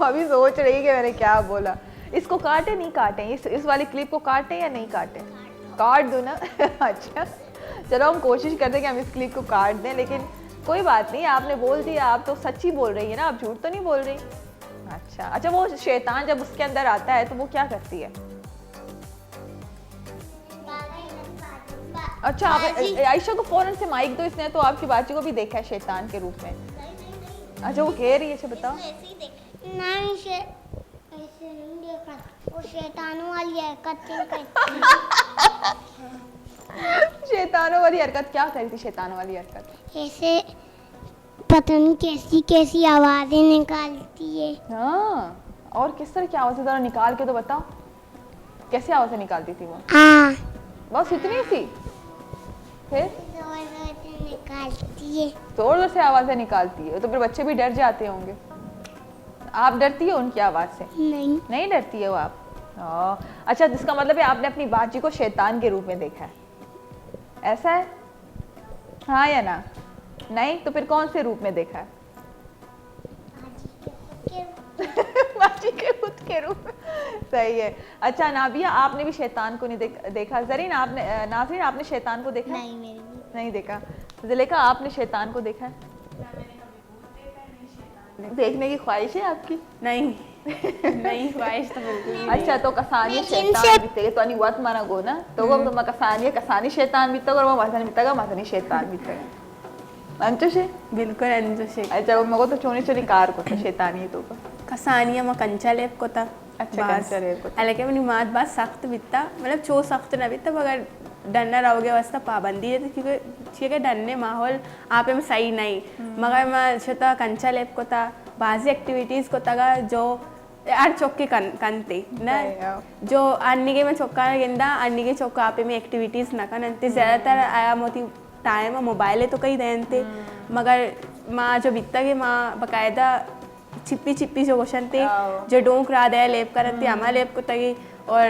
अभी सोच रही है कि मैंने क्या बोला इसको काटे नहीं काटे इस वाली क्लिप को काटे या नहीं काटे काट दूँ ना अच्छा चलो हम कोशिश करते हैं कि हम इस क्लिप को काट दें लेकिन कोई बात नहीं आपने बोल दिया आप तो सच्ची बोल रही है ना आप झूठ तो नहीं बोल रही अच्छा वो शैतान जब उसके अंदर आता है तो वो क्या करती है अच्छा आप आयशा को फौरन से माइक दो इसने तो आपकी बाची को भी देखा है शैतान के रूप में अच्छा वो कह रही है अच्छा बताओ नहीं ऐसे नहीं देखा वो शैतानों वाली हरकत शैतानों वाली हरकत क्या करी थी शैतानों वाली हरकत ऐसे पता नहीं कैसी कैसी आवाजें निकालती है हाँ और किस तरह की आवाज़ें जरा निकाल के तो बताओ कैसी आवाज़ें निकालती थी वो हाँ बस इतनी सी फिर निकालती है जोर जोर से आवाज़ें निकालती है तो फिर बच्चे भी डर जाते होंगे आप डरती हो उनकी आवाज़ से नहीं डरती है वो आप अच्छा इसका मतलब है आपने अपनी बाजी को शैतान के रूप में देखा है ऐसा है हाँ या ना नहीं तो फिर कौन से रूप में देखा है बाजी के खुद के रूप में सही है। अच्छा नाबिया, आपने भी शैतान को नहीं देखा? जरीन आपने, नाज़रीन आपने शैतान को देखा? नहीं, मेरे नहीं देखा। ज़ुलेखा आपने शैतान को देखा है? देखने की ख्वाहिश है आपकी? नहीं नहीं ख्वाहिश तो बिल्कुल नहीं। अच्छा तो कसानी शैतान बीतेगे तो नहीं वत माना गो ना तो वो तुम कसानी शैतान बीतेगा और वो मजनी बीतेगा मजनी शैतान बीतेगा अंचुशे बिल्कुल अंजुशे अच्छा मगो तो चोनी चोनी कार को तो शैतानी तो कसानिया म कंचा लेप को था अच्छा कंचा लेप को अलग है निमात बात सख्त बिता मतलब चो सख्त ना बिता मगर डरना रहोगे वास्ता पाबंदी है क्योंकि डरने माहौल आप में सही नहीं मगर मैं छोटा कंचा लेप को था बाजी एक्टिविटीज़ को तगा जो यार चौके कंते ना जो अन्नी के में चौका गेंदा अन्नी के चौका आपे में एक्टिविटीज़ ना करते ज़्यादातर आया मोती टाइम मोबाइल है तो कई देते मगर माँ जो बिता के माँ बकायदा चिप्पी चिप्पी जो क्वेश्चन थे जो डोंक रहा दे लेप करते हमारा लेप को तगे और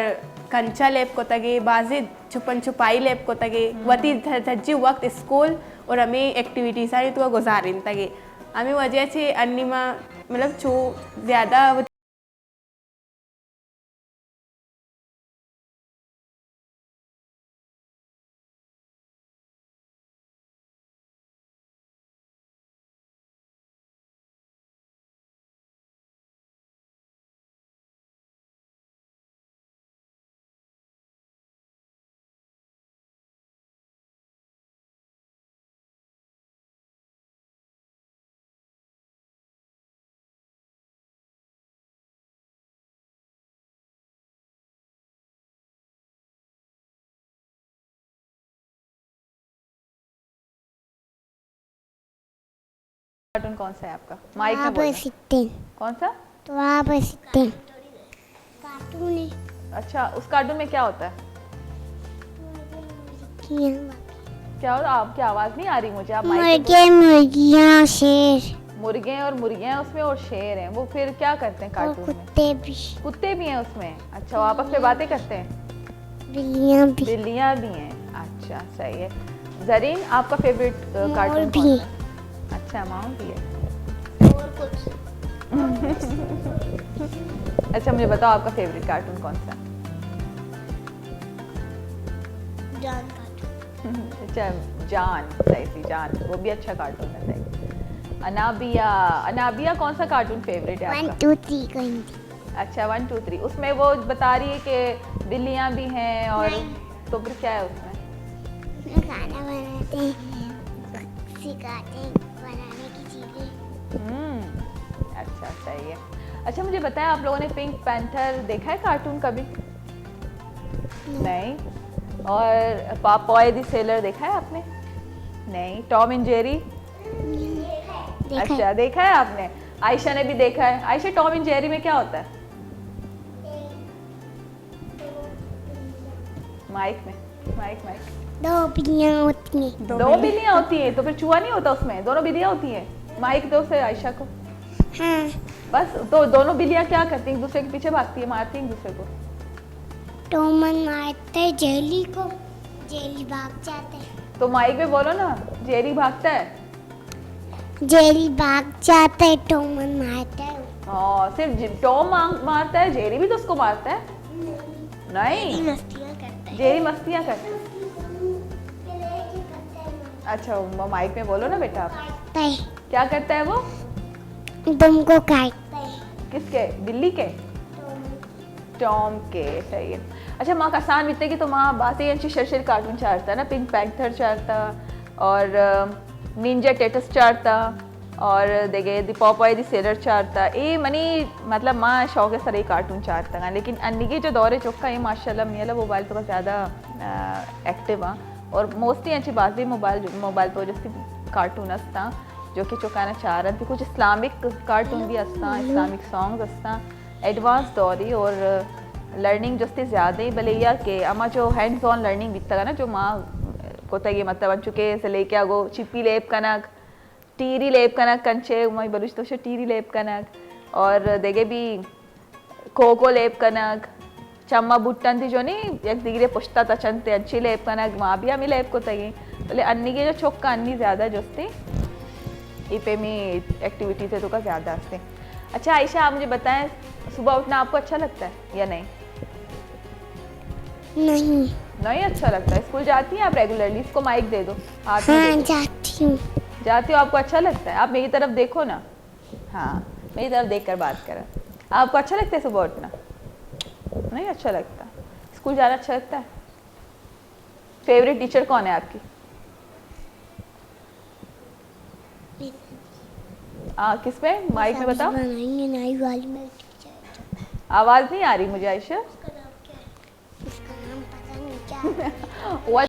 कंचा लेप को तगे बाजी छुपन छुपाई लेप को तगे वती धज्जी वक्त स्कूल और हमें एक्टिविटीज़ सारी तो गुजारिन तगे हमें वजह से अन्नी माँ मतलब जो ज़्यादा कार्टून कौन सा है आपका? माइक में वहाँ पर बोलना। सीखते कौन सा? तो वहाँ पर सीखते कार्टून है अच्छा उस कार्टून में क्या होता है? क्या होता है? आपकी आवाज़ नहीं आ रही मुझे, आप माइक में मुर्गे मुर्गियाँ शेर बोलो। मुर्गे और मुर्गियाँ उसमें और शेर हैं, वो फिर क्या करते हैं और कार्टून में? कुत्ते भी कुत्ते भी हैं उसमें? अच्छा वो आपस में बातें करते हैं? बिल्लियाँ भी बिल्लियाँ भी हैं। अच्छा सही है। जरीन आपका फेवरेट कार्टून भी। कौन सा है? अच्छा माँ भी है। और कुछ अच्छा मुझे बताओ आपका फेवरेट कार्टून कौन सा है? जान कार्टून अच्छा जान, सही सी जान, वो भी अच्छा कार्टून है सही। अनाबिया, अनाबिया कौन सा कार्टून फेवरेट है 1 आपका? 2 3 को हिंदी अच्छा 1 2 3 उसमें वो बता रही है कि बिल्लियाँ भी हैं और नहीं। तो फिर क्या है उसमें? खाना बनाते हैं सिखाते हैं बनाने की चीज़ें अच्छा सही है। अच्छा मुझे बताया आप लोगों ने पिंक पैंथर देखा है कार्टून कभी? नहीं। और पॉपॉय द सेलर देखा है आपने? नहीं। Tom and Jerry? देखा अच्छा देखा है आपने? आयशा ने भी देखा है। आयशा टॉम एंड जेरी में क्या होता है? माइक में, माइक माइक। 2 बिल्लियाँ होती हैं दो बिल्लियाँ होती हैं तो फिर चूहा नहीं होता उसमें? दोनों बिल्लियाँ होती हैं। माइक दो से आयशा को। हाँ बस तो दोनों बिल्लियाँ क्या करती हैं? एक दूसरे के पीछे भागती है, मारती हैं एक दूसरे को। टोमन मारते हैं जेली को जेली भाग जाते हैं तो माइक में बोलो ना, जेरी भागता है। जेली भाग जाता है टोमन मारता है हाँ सिर्फ टॉम मारता है, जेरी भी तो उसको मारता है। नहीं मस्तियाँ करता है जेरी मस्तियाँ करता है। अच्छा माइक में बोलो ना बेटा आप। काटता है क्या करता है वो? तुमको काटता है किसके? बिल्ली के? टॉम के। सही है। अच्छा माँ कसान बीते की तो माँ बातें यांची शर्शर कार्टून चारता ना, पिंक पैंथर चारता और निंजा टेटस चारता और देखे दी Popeye the seller चारता a money मतलब माँ शौक है सारे कार्टून चारता ना। लेकिन अन्नी के जो दौरे चौका ये माशाल्लाह मियाला मोबाइल तो ज़्यादा एक्टिव हाँ और मोस्टली यांची बात मोबाइल तो जैसे कार्टून असता जो की चौकाना चाह रहा थी। कुछ इस्लामिक कार्टून भी असता, इस्लामिक सॉन्ग्स असता, एडवांस दौरी और लर्निंग जस्ते ज़्यादा ही भले या के अमा जो हैंड्स ऑन लर्निंग बीतता ना जो माँ को तक ये मतलब बन चुके से लेके आगो चिप्पी लेप कनक टीरी लेप कनक कंचे मई बलुच तो टीरी लेप कनक और देगे भी खो लेप कनक चम्मा बुट्टन थी जो नहीं एक दिगरे पुश्ता तचनते अच्छी लेप कनक माँ भी हमें लेप को तगी बोले अन्नी के जो चौका अन्नी ज़्यादा जोस्ते इपे में एक्टिविटीज है तो का ज़्यादा हंसते। अच्छा आयशा, आप मुझे बताएं, सुबह उठना आपको अच्छा लगता है या नहीं? नहीं। नहीं अच्छा लगता है। स्कूल जाती हैं आप रेगुलरली? इसको माइक दे दो, हाथ में हाँ दे दो। जाती हूँ। जाती हो, आपको अच्छा लगता है? आप मेरी तरफ देखो ना, हाँ मेरी तरफ देखकर बात करें। आपको अच्छा लगता है सुबह उठना? नहीं अच्छा लगता। स्कूल जाना अच्छा लगता है? फेवरेट टीचर कौन है आपकी? किस में? माइक में बताओ। बनाएंगे नई वाली में टीचर। आवाज नहीं आ रही मुझे आयशा। उसका नाम क्या है? उसका नाम पता नहीं क्या है। What?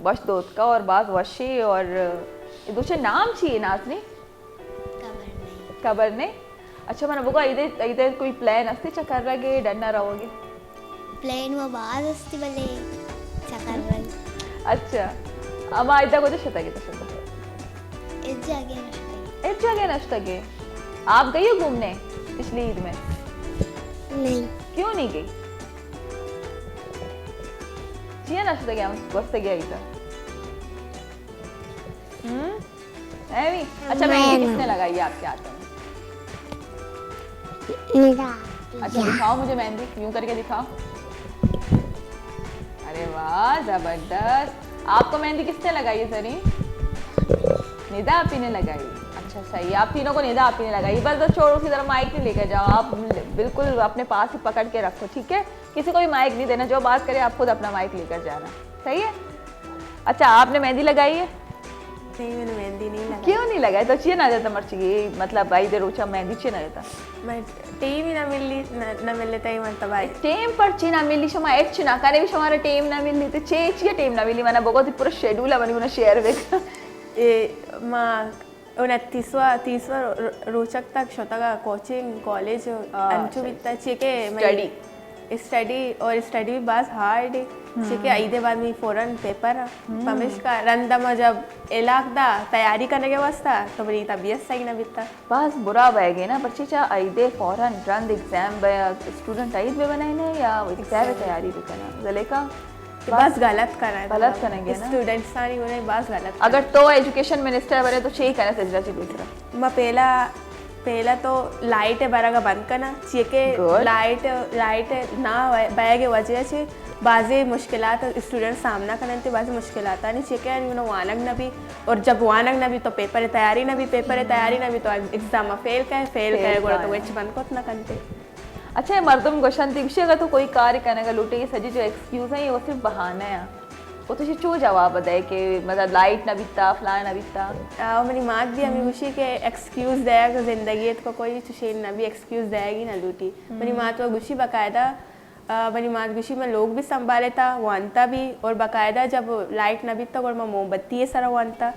वश दोतका और बाज वशी और ये दूसरे नाम चाहिए नाजनी खबर नहीं। अच्छा मैंने बोला इधर इधर कोई प्लान असते चक्कर लगे डरना रहोगे? प्लेन वो बाज असती बले चक्कर रही। अच्छा अमा इधर को तो शता के एक जगह नश्तगे। आप गई हो घूमने पिछली ईद में? नहीं। क्यों नहीं गई? चिया नश्ता गया वस्ते गया इधर। ऐवी। अच्छा मेहंदी किसने लगाई है आपके हाथ में? अच्छा दिखाओ मुझे मेहंदी, यूं करके दिखाओ। अरे वाह जबरदस्त। आपको मेहंदी किसने लगाई है सरी? निदा आपी ने लगाई। अच्छा सही है, आप तीनों को निदा आपी ने लगाई। बस बस छोड़ो, उसी तरह माइक नहीं लेकर जाओ, आप बिल्कुल अपने पास ही पकड़ के रखो, ठीक है? किसी को भी माइक नहीं देना, जो बात करे आप खुद अपना माइक लेकर जाना, सही है? अच्छा आपने मेहंदी लगाई है? नहीं मैंने मेहंदी नहीं लगाई। क्यों नहीं लगाई? तो चाहिए ना जाता मर्ची मतलब भाई दे रोचा मेहंदी चाहिए ना जाता। मैं टीम ही ना मिली ना मिल लेता ही मतलब भाई टेम पर ची ना मिली शमा एक ची ना करे भी शमारा टेम ना मिली तो चे ची टेम ना मिली मना बहुत ही पूरा शेड्यूल बनी उन्हें शेयर वेक ये माँ 29वां रोचक तक शोता का कोचिंग कॉलेज अंचु बिता चीके स्टडी और स्टडी भी बास हार्ड चीके आईदे बाद में फौरन पेपर पमिश का रंदमा जब इलाकदा तैयारी करने के वास्ता तो मेरी तबीयत सही ना बिता बस बुरा बैगे ना बच्चे चा आईदे फौरन रंद एग्जाम बया स्टूडेंट आईद में बनाए ना या एग्जाम में तैयारी भी करना जले का बस गलत कर रहा है गलत करेंगे ना स्टूडेंट्स सारी उन्हें बस गलत अगर तो एजुकेशन मिनिस्टर बने तो चाहिए करना सजरा चाहिए दूसरा मैं पहला तो लाइट है बारा का बंद करना चाहिए के लाइट ना बया के वजह से बाज़ी मुश्किलात स्टूडेंट सामना करने थे बाज़ी मुश्किलात नहीं चाहिए कि उन्हें वानक न भी और जब वानक न भी तो पेपर तैयारी न भी तो एग्जाम फेल का तो वेच बंद को ना करते। अच्छा मर्दम गोशन विषय अगर तो कोई कार्य करने का लूटे ये सजी जो एक्सक्यूज है ये वो सिर्फ बहाना है वो तो चू जवाब दे कि मतलब लाइट ना बीतता फलाना ना बीतता मेरी माँ भी हमें खुशी के एक्सक्यूज देगा जिंदगी को कोई चुशेल ना भी एक्सक्यूज देगी ना लूटी मेरी माँ तो गुशी बकायदा मेरी माँ गुशी में लोग भी संभाले था वो अंता भी और बकायदा जब लाइट ना बीतता और मैं मोमबत्ती सरा वो अंता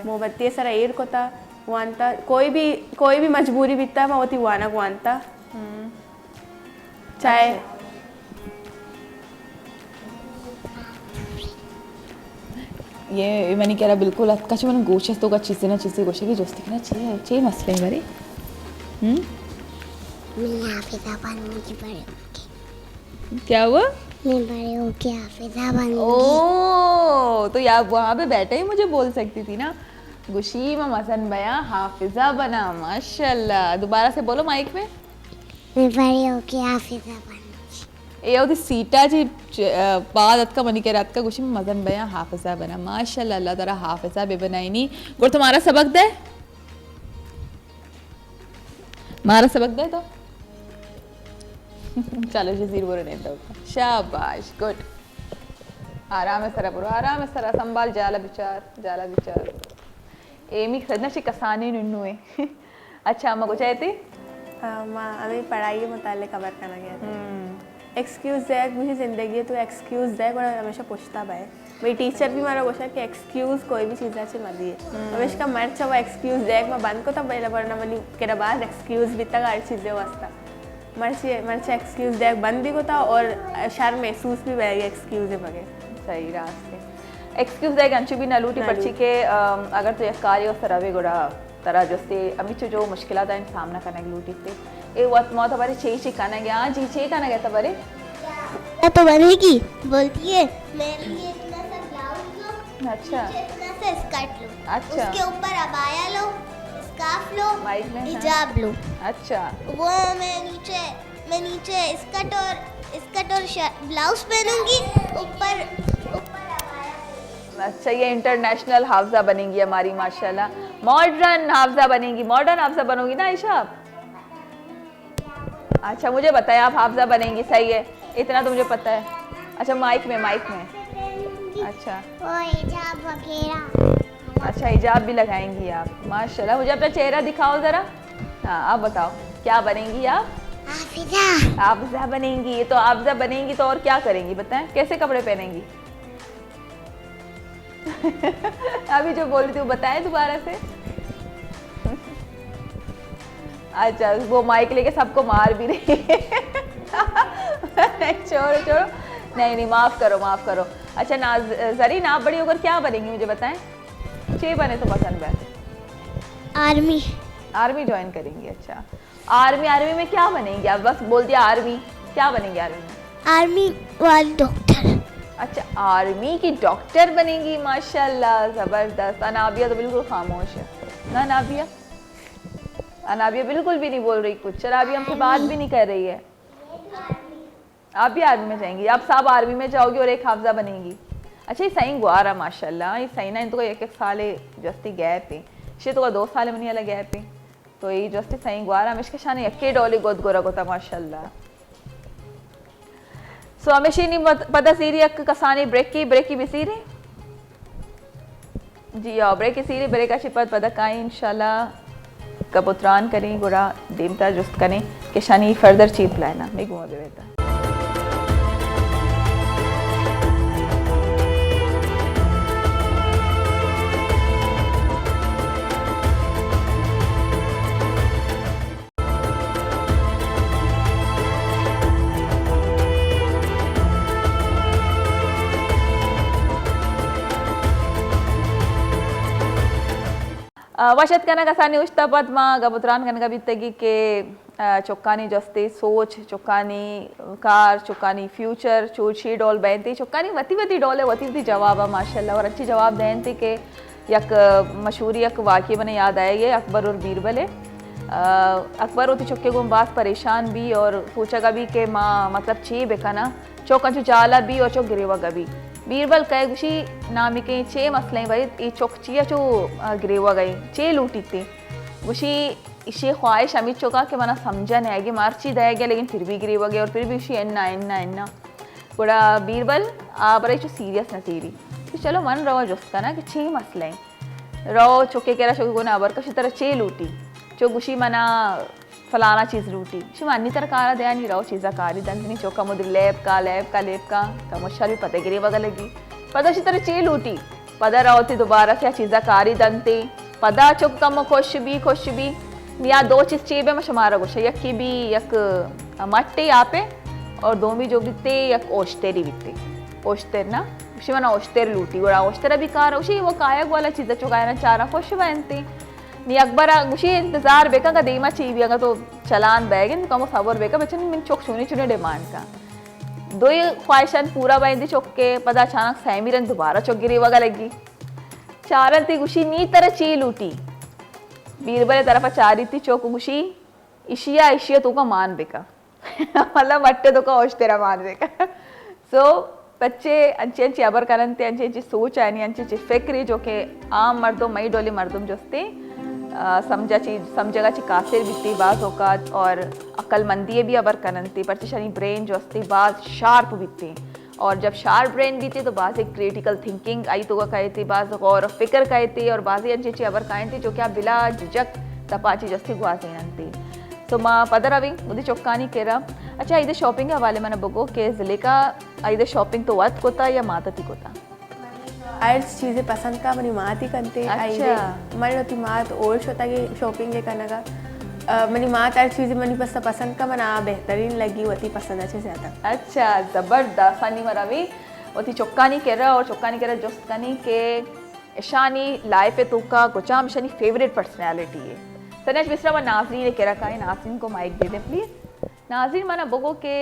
मोमबत्ती सरा एर को था वो अंता कोई भी मजबूरी बीतता मैं होती वाना को अंता चाहे ये मैंने कह रहा बिल्कुल अक्का मैंने गोशे तो चीज़ें गोशे की जोस्ती ना चे मसले मरे मैं हाफिजा बनूंगी बड़े होके। क्या हुआ? मैं बड़े होके हाफिजा बनूंगी। ओ तो यार वहाँ पे बैठे ही मुझे बोल सकती थी ना, गुशीमा मसन बया हाफिजा बना, माशाल्लाह। दोबारा से बोलो माइक में। मैं बड़े होके हाफिजा बनूंगी। ये होती सीटा जी बाद अतका मनी के रात का गुशी में मजन बया हाफिजा बना, माशाल्लाह। अल्लाह ताला हाफिजा बे बनाई नहीं। और तुम्हारा सबक दे, हमारा सबक दे तो चलो जजीर बोले नहीं दो, शाबाश, गुड। आराम है सरा पुरो, आराम है सरा, संभाल जाला बिचार एमी खरना ची कसानी नुन्नु है। अच्छा अम्मा कुछ आती माँ अभी पढ़ाई के मुतालिक खबर करना गया था। एक्सक्यूज़ दे मुझे ज़िंदगी है, तू एक्सक्यूज़ दे और हमेशा पूछता भाई मेरी टीचर भी मारा क्वेश्चन कि एक्सक्यूज़ कोई भी चीज़ अच्छी मत दिए हमेशा मर्च वो एक्सक्यूज़ दे मैं बंद को तब पहले पढ़ना वाली के बाद एक्सक्यूज़ भी तक हर चीज़ें वास्ता मर्च एक्सक्यूज़ दे बंद भी को था और शर्म महसूस भी बढ़ेगी एक्सक्यूज़ बगे सही रास्ते एक्सक्यूज़ दे अंचु भी नलूटी पर्ची के अगर तो यकारी और सरवे गुड़ा तरह जैसे अमी जो मुश्किलात है सामना करने की लूटी थे ए वक्त मौत हमारे चे खाना गया जी चे खाना गया तबारे तो बनेगी बोलती है मेरे लिए इतना सा ब्लाउज लो, अच्छा इतना सा स्कर्ट लो, अच्छा उसके ऊपर अबाया लो, स्कार्फ लो, माइक में, हाँ। हिजाब लो। अच्छा वो मैं नीचे स्कर्ट और ब्लाउज पहनूंगी, ऊपर अबाया। अच्छा ये इंटरनेशनल हाफजा बनेंगी हमारी माशाल्लाह, मॉडर्न हाफजा बनेंगी। मॉडर्न हाफजा बनोगी ना आयशा आप? अच्छा मुझे बताएं आप हाफजा बनेंगी, सही है, इतना तो मुझे पता है। अच्छा माइक में अच्छा वो हिजाब वगैरह। अच्छा हिजाब भी लगाएंगी आप, माशाल्लाह। मुझे अपना चेहरा दिखाओ ज़रा। हाँ आप बताओ क्या बनेंगी आप? हाफिजा। हाफजा बनेंगी। तो हाफजा बनेंगी तो और क्या करेंगी बताएं, कैसे कपड़े पहनेंगी? अभी जो बोल रही थी वो बताएं दोबारा से। अच्छा वो माइक लेके सबको मार भी रही है। छोड़ो नहीं माफ़ करो। अच्छा ना जरीन आप बड़ी होकर क्या बनेंगी मुझे बताएं? चे बने तो पसंद है। आर्मी ज्वाइन करेंगी। अच्छा आर्मी में क्या बनेंगी आप? बस बोल दिया आर्मी, क्या बनेंगी आर्मी में? आर्मी वाली डॉक्टर। अच्छा आर्मी की डॉक्टर बनेंगी, माशाल्लाह ज़बरदस्त। अनाबिया तो बिल्कुल खामोश है ना, अनाबिया बिल्कुल भी नहीं बोल रही कुछ। चल अभी हमसे बात भी नहीं कर रही है। आप भी आर्मी में जाएंगी? आप सब आर्मी में जाओगी और एक हाफजा बनेंगी। अच्छा ये सही गुआरा माशाल्लाह, ये सही ना इनको एक साल जस्ती गैप है शे तो 2 साल मनी अलग गैप है तो ये जस्ती सही गुआरा हमेशा शाने यक्के डोली गोद गोरा गोता माशाल्लाह। सो हमेशा नहीं पता सीरी अक कसानी ब्रेक की बिसीरी जी आओ ब्रेक की सीरी ब्रेक शिपत पता काई इंशाल्लाह कबूतरान करें गुड़ा देमता जुस्त करें कि शानी फर्दर चीप लाना मैं घुमा दे रहता। वशत कना कसानी उश्ता पद्मा गबुतरान कना कभी तगी के चुक्कानी जस्ते सोच चुक्कानी कार चुक्कानी फ्यूचर चोची डॉल बैनती चुक्कानी वती डॉल जवाब माशाल्लाह और अच्छी जवाब देनती के यक मशहूर यक वाक़ई बने याद आए ये अकबर और बीरबल है। अकबर होती चुक्के गुमबाज परेशान भी और पूछा भी के माँ मतलब चे बेकना चौका चो जाला भी और चौक गिरेवा गबी बीरबल कहे गुशी नामी के चे मसले भाई ये चौक चिया चो गिरेवा गई चे लूटी थी गुशी इसे ख्वाहिश अमित चौका के मना समझा नहीं आएगी मार्ची दया गया लेकिन फिर भी गिरेवा गया और फिर भी उसी एन्ना बड़ा बीरबल बड़े चो सीरियस नतीरी तो चलो मन रहो जुस्ता ना कि चे मसले रहो चौके कह रहा चौके को ना अबर कशी तरह चे लूटी चो गुशी मना फलाना चीज़ लूटी शिमानी तरह कारा दया नहीं रहो चीज़ा कारी दंतनी चौका मुद्र लेप का मुश्किल भी पता गिरे वगैरह लगी पता अच्छी तरह चे लूटी पता रहो थी दोबारा से चीज़ा कारी दंते पता चुप कम खुश भी या 2 चीज़ चे बे मशमारा गुश यकी भी यक मट्टे यहाँ पे और 2 भी जो बिकते यक ओश्तेरी बिकते ओश्तेर ना उशी मना ओश्तेर लूटी और ओश्तेर भी कार उशी वो कायक वाला चीज़ चुकायना चारा खुश वैनती नी अकबर उशी इंतजार बेका का देमा चाहिए अगर तो चलान बैगन कम खबर बेका बच्चन मिन चौक चुने चुने डिमांड का दो ही ख्वाहिशान पूरा बैंदी चौक के पता अचानक सैमीरन दोबारा चौक गिरी वगैरह लगी चारन थी उशी नी तरह ची लूटी बीरबल तरफ चारी थी चौक उशी इशिया इशिया तो का मान बेका मतलब अट्टे तो का ओश्तेरा मान बेका सो बच्चे अंचे अंचे अबर करनते अंचे अंचे सोच आनी अंचे अंचे फिक्र जो के आम मर्दों मई डोली मर्दों जोस्ते समझेगा ची कासिर बिकती बाज औकात और अक्लमंदी भी अबर करनती पर शनी ब्रेन जो अस्ती बाज शार्प बिकती और जब शार्प ब्रेन बीती तो बाज एक क्रिटिकल थिंकिंग आई तो कहे थी बाज गौर फिक्र कहे थी और बाजी अंचे अंचे अबर कहे थी जो क्या बिला झिझक तपाची जस्ती गुआसी नंती तो माँ पदर अवी मुझे चौक्कानी केरा अच्छा इधर शॉपिंग के हवाले मैंने बगो के ज़िले का इधर शॉपिंग तो वत कोता या मातती कोता आर्ट्स चीज़ें पसंद का मनी मात ही करते अच्छा। मनी होती मात और होता कि शॉपिंग ये करने का मनी मात आर्ट्स चीज़ें मनी पसंद का मना बेहतरीन लगी होती पसंद अच्छे ज़्यादा अच्छा ज़बरदस्त फनी मरावी होती चौक्कानी केरा और चौक्कानी केरा जोस्तकानी के ईशानी लाइफ है तो का गुचाम ईशानी फेवरेट पर्सनैलिटी है सनेश मिश्रा व नाजरीन ने केरा का है नाजरीन को माइक दे दें प्लीज़ नाजरीन मना बगो के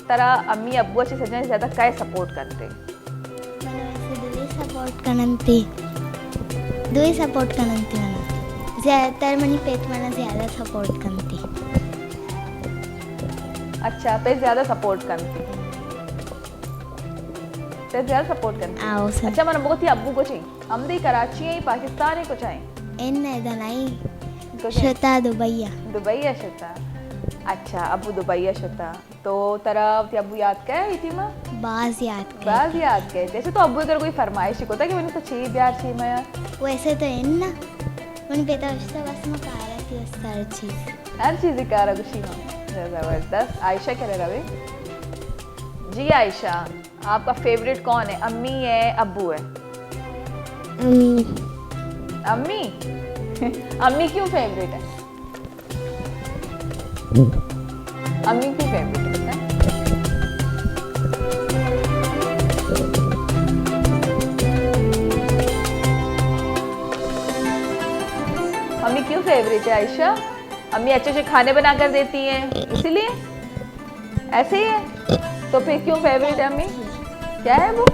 तरह अम्मी अब्बू अच्छे सजने ज़्यादा काय सपोर्ट करते दुई सपोर्ट करनती मना ज़्यादातर मनी पेट मना ज़्यादा सपोर्ट करनती अच्छा पे ज़्यादा सपोर्ट करती पे ज़्यादा सपोर्ट करती आओ सर अच्छा मना बहुत ही अब्बू को चाहिए हम दी कराची है पाकिस्तान है कुछ आए इन दनाई शता दुबई है शता अच्छा अबू दुबई शता तो तरफ अबू याद क्या थी माँ बाज याद के जैसे तो अबू इधर कोई फरमाइश होता कि मैंने तो चाहिए प्यार चाहिए मैं वैसे तो इन ना मन बेटा बस में कारा थी हर चीज़ कारा खुशी में ज़बरदस्त आयशा कह रहे रवे जी आयशा आपका फेवरेट कौन है अम्मी है अब्बू है अम्मी अम्मी क्यों फेवरेट है अम्मी क्यों फेवरेट है अम्मी क्यों फेवरेट है आयशा अम्मी अच्छे अच्छे खाने बना कर देती हैं इसीलिए ऐसे ही है तो फिर क्यों फेवरेट है अम्मी क्या है वो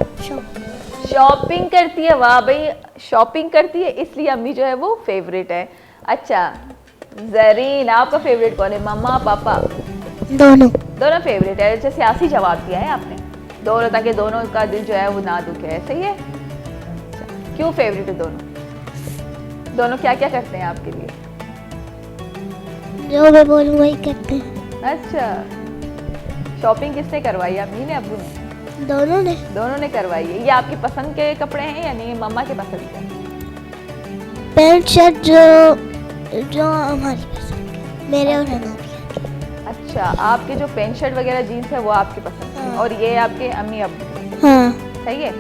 शॉपिंग करती है वाह भाई शॉपिंग करती है इसलिए अम्मी जो है वो फेवरेट है अच्छा जरीन आपका फेवरेट कौन है मम्मा पापा दोनों फेवरेट है जैसे सियासी जवाब दिया है आपने दोनों ताकि दोनों का दिल जो है वो ना दुखे सही है क्यों फेवरेट है दोनों क्या क्या करते हैं आपके लिए जो मैं बोलूँ वही करते हैं अच्छा शॉपिंग किसने करवाई अम्मी ने अब्बू ने दोनों ने करवाई है ये आपकी पसंद के कपड़े हैं या नहीं मम्मा के पसंद के पैंट शर्ट जो हमारी पसंद है मेरे और हमारी अच्छा आपके जो पैंट शर्ट वगैरह जीन्स है वो आपकी पसंद है और ये आपके अम्मी अब्बू हाँ सही है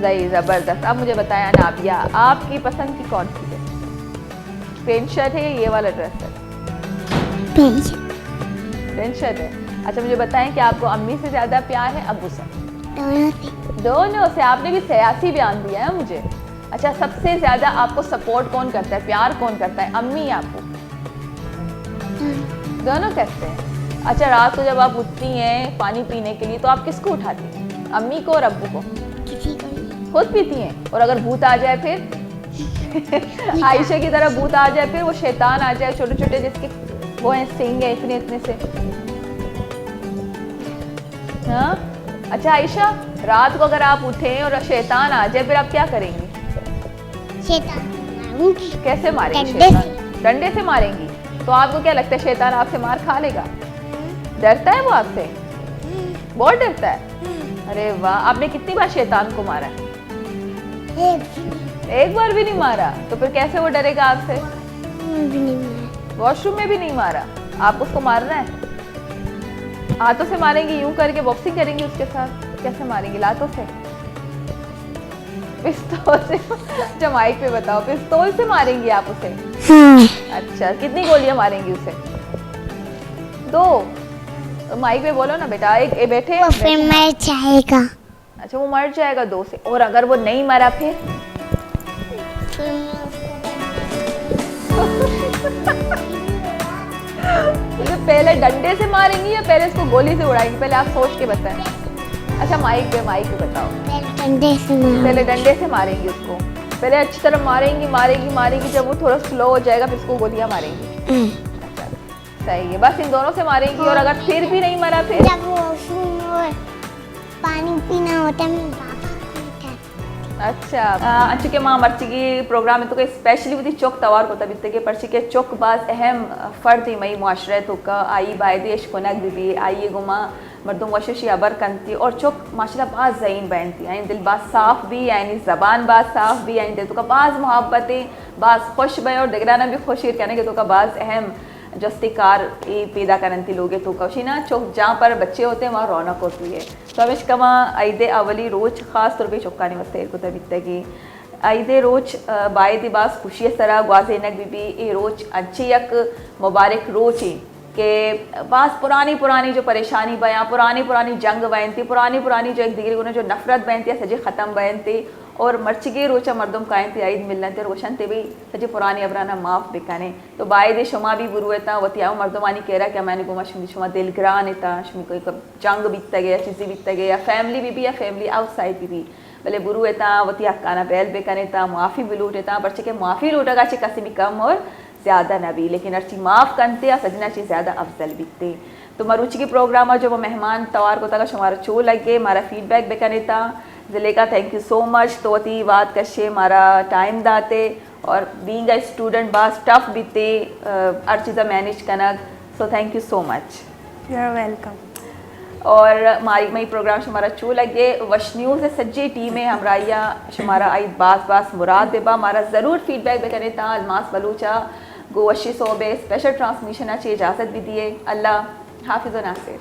सही ज़बरदस्त अब मुझे बताया नाबिया आपकी पसंद की कौन सी है पैंट शर्ट है ये वाला ड्रेस है पैंट शर्ट है अच्छा मुझे बताएं कि आपको अम्मी से ज़्यादा प्यार है अब्बू से दोनों से आपने भी सियासी बयान दिया है मुझे अच्छा सबसे ज़्यादा आपको सपोर्ट कौन करता है प्यार कौन करता है अम्मी या अब्बू दोनों करते हैं अच्छा रात को जब आप उठती हैं पानी पीने के लिए तो आप किसको उठाती हैं अम्मी को और अब्बू को खुद पीती हैं और अगर भूत आ जाए फिर आयशा की तरह भूत आ जाए फिर वो शैतान आ जाए छोटे छोटे जिसके वो हैं सिंग है इतने इतने से हाँ अच्छा आयशा रात को अगर आप उठें और शैतान आ जाए फिर आप क्या करेंगी कैसे मारेंगी शैतान डंडे से मारेंगी तो आपको क्या लगता है शैतान आपसे मार खा लेगा डरता है वो आपसे बहुत डरता है अरे वाह आपने कितनी बार शैतान को मारा है एक बार भी नहीं मारा तो फिर कैसे वो डरेगा आपसे वॉशरूम में भी नहीं मारा आप उसको मारना है हाथों से मारेंगी यूं करके बॉक्सिंग करेंगी उसके साथ कैसे मारेंगी लातों से पिस्तौल से अच्छा माइक पे बताओ पिस्तौल से मारेंगी आप उसे अच्छा कितनी गोलियां मारेंगी उसे 2 तो माइक पे बोलो ना बेटा एक बैठे फिर मैं चाहेगा अच्छा वो मर जाएगा 2 से, और अगर वो नहीं मरा फिर? फिर मैं उसको तो पहले डंडे से मारेंगी या पहले इसको गोली से उड़ाएंगी? पहले आप सोच के बताएं। अच्छा माइक पे बताओ। पहले डंडे से मारेंगी उसको, पहले अच्छी तरह मारेंगी, जब वो थोड़ा स्लो हो जाएगा फिर उसको गोलियां मारेंगी। अच्छा सही है, बस इन दोनों से मारेंगी। और अगर फिर भी नहीं मरा फिर? जब वो पानी पीना होता है अच्छा अंचुके माँ मर्चिगी प्रोग्राम तो स्पेशली वो चौक तवार को तब के पर्ची के चौक बाज अहम फ़र्द मई मुआशरे तो का आई बायदेश कोनक भी आई गुमा मर्दुम वशुशी अबर कंती और चौक माशाल्लाह बाज ज़ईन बनती यानी दिल बाज साफ़ भी यानी ज़बान बाज साफ़ भी यानी दिल तो का बाज मोहब्बतें बाज खुश बे और दिगराना भी खुशी कहने के तो का बाज अहम जस्तिकार ये पैदा करती लोग तो कौशी ना चौक जहाँ पर बच्चे होते हैं वहाँ रौनक होती है। तो हमेश कमा ईद अवली रोज ख़ास तौर पर चौकानी वस्ते को तबितगी ईद रोज बायद बास खुशी सरा ग्वाजेनक बीबी ये रोज अच्छी यक मुबारक रोज ही के बास पुरानी जो परेशानी बयां पुरानी जंग बहन थी पुरानी जो एक दिगरी जो नफरत बहन थी सजे ख़त्म बहन थी और मर्चिगे रोचा मर्दम कायन थी ईद मिलना थे रोशन थे भी सजे पुरानी अबराना माफ़ बिकाने तो बायद शुमा भी बुरू था वतिया मर्दमानी कह रहा क्या मैंने गुमा शुमा दिल ग्रान था शुमी कोई जंग बीतता गया चीज़ें बीतता गया फैमिली भी या फैमिली आउटसाइड भी भले बुरू था वतिया काना बैल बेकाने था माफ़ी भी लूटे था बच्चे के माफ़ी लूटेगा चे कसी भी कम और ज़्यादा न भी लेकिन अर्ची माफ़ करते या सजना चीज़ ज़्यादा अफजल बीतते। तो मरुचि की प्रोग्राम जो वो मेहमान तवार को तक हमारा चो लगे हमारा फीडबैक बेकने था ज़िले का थैंक यू सो मच तो अती बात कशे हमारा टाइम दाते और बीइंग अ स्टूडेंट बास टफ बीते हर चीज़ मैनेज कनक so thank you so much. You are welcome. और मई प्रोग्राम हमारा चो लगे वश न्यूज़ सज्जे टीम है हमारा हमारा आईद बास मुराद बेबा हमारा ज़रूर फीडबैक बेकने था अलमास बलूचा गो वशी सोबे स्पेशल ट्रांसमिशन अच्छी इजाज़त भी दिए। अल्लाह हाफिज़ नासिर।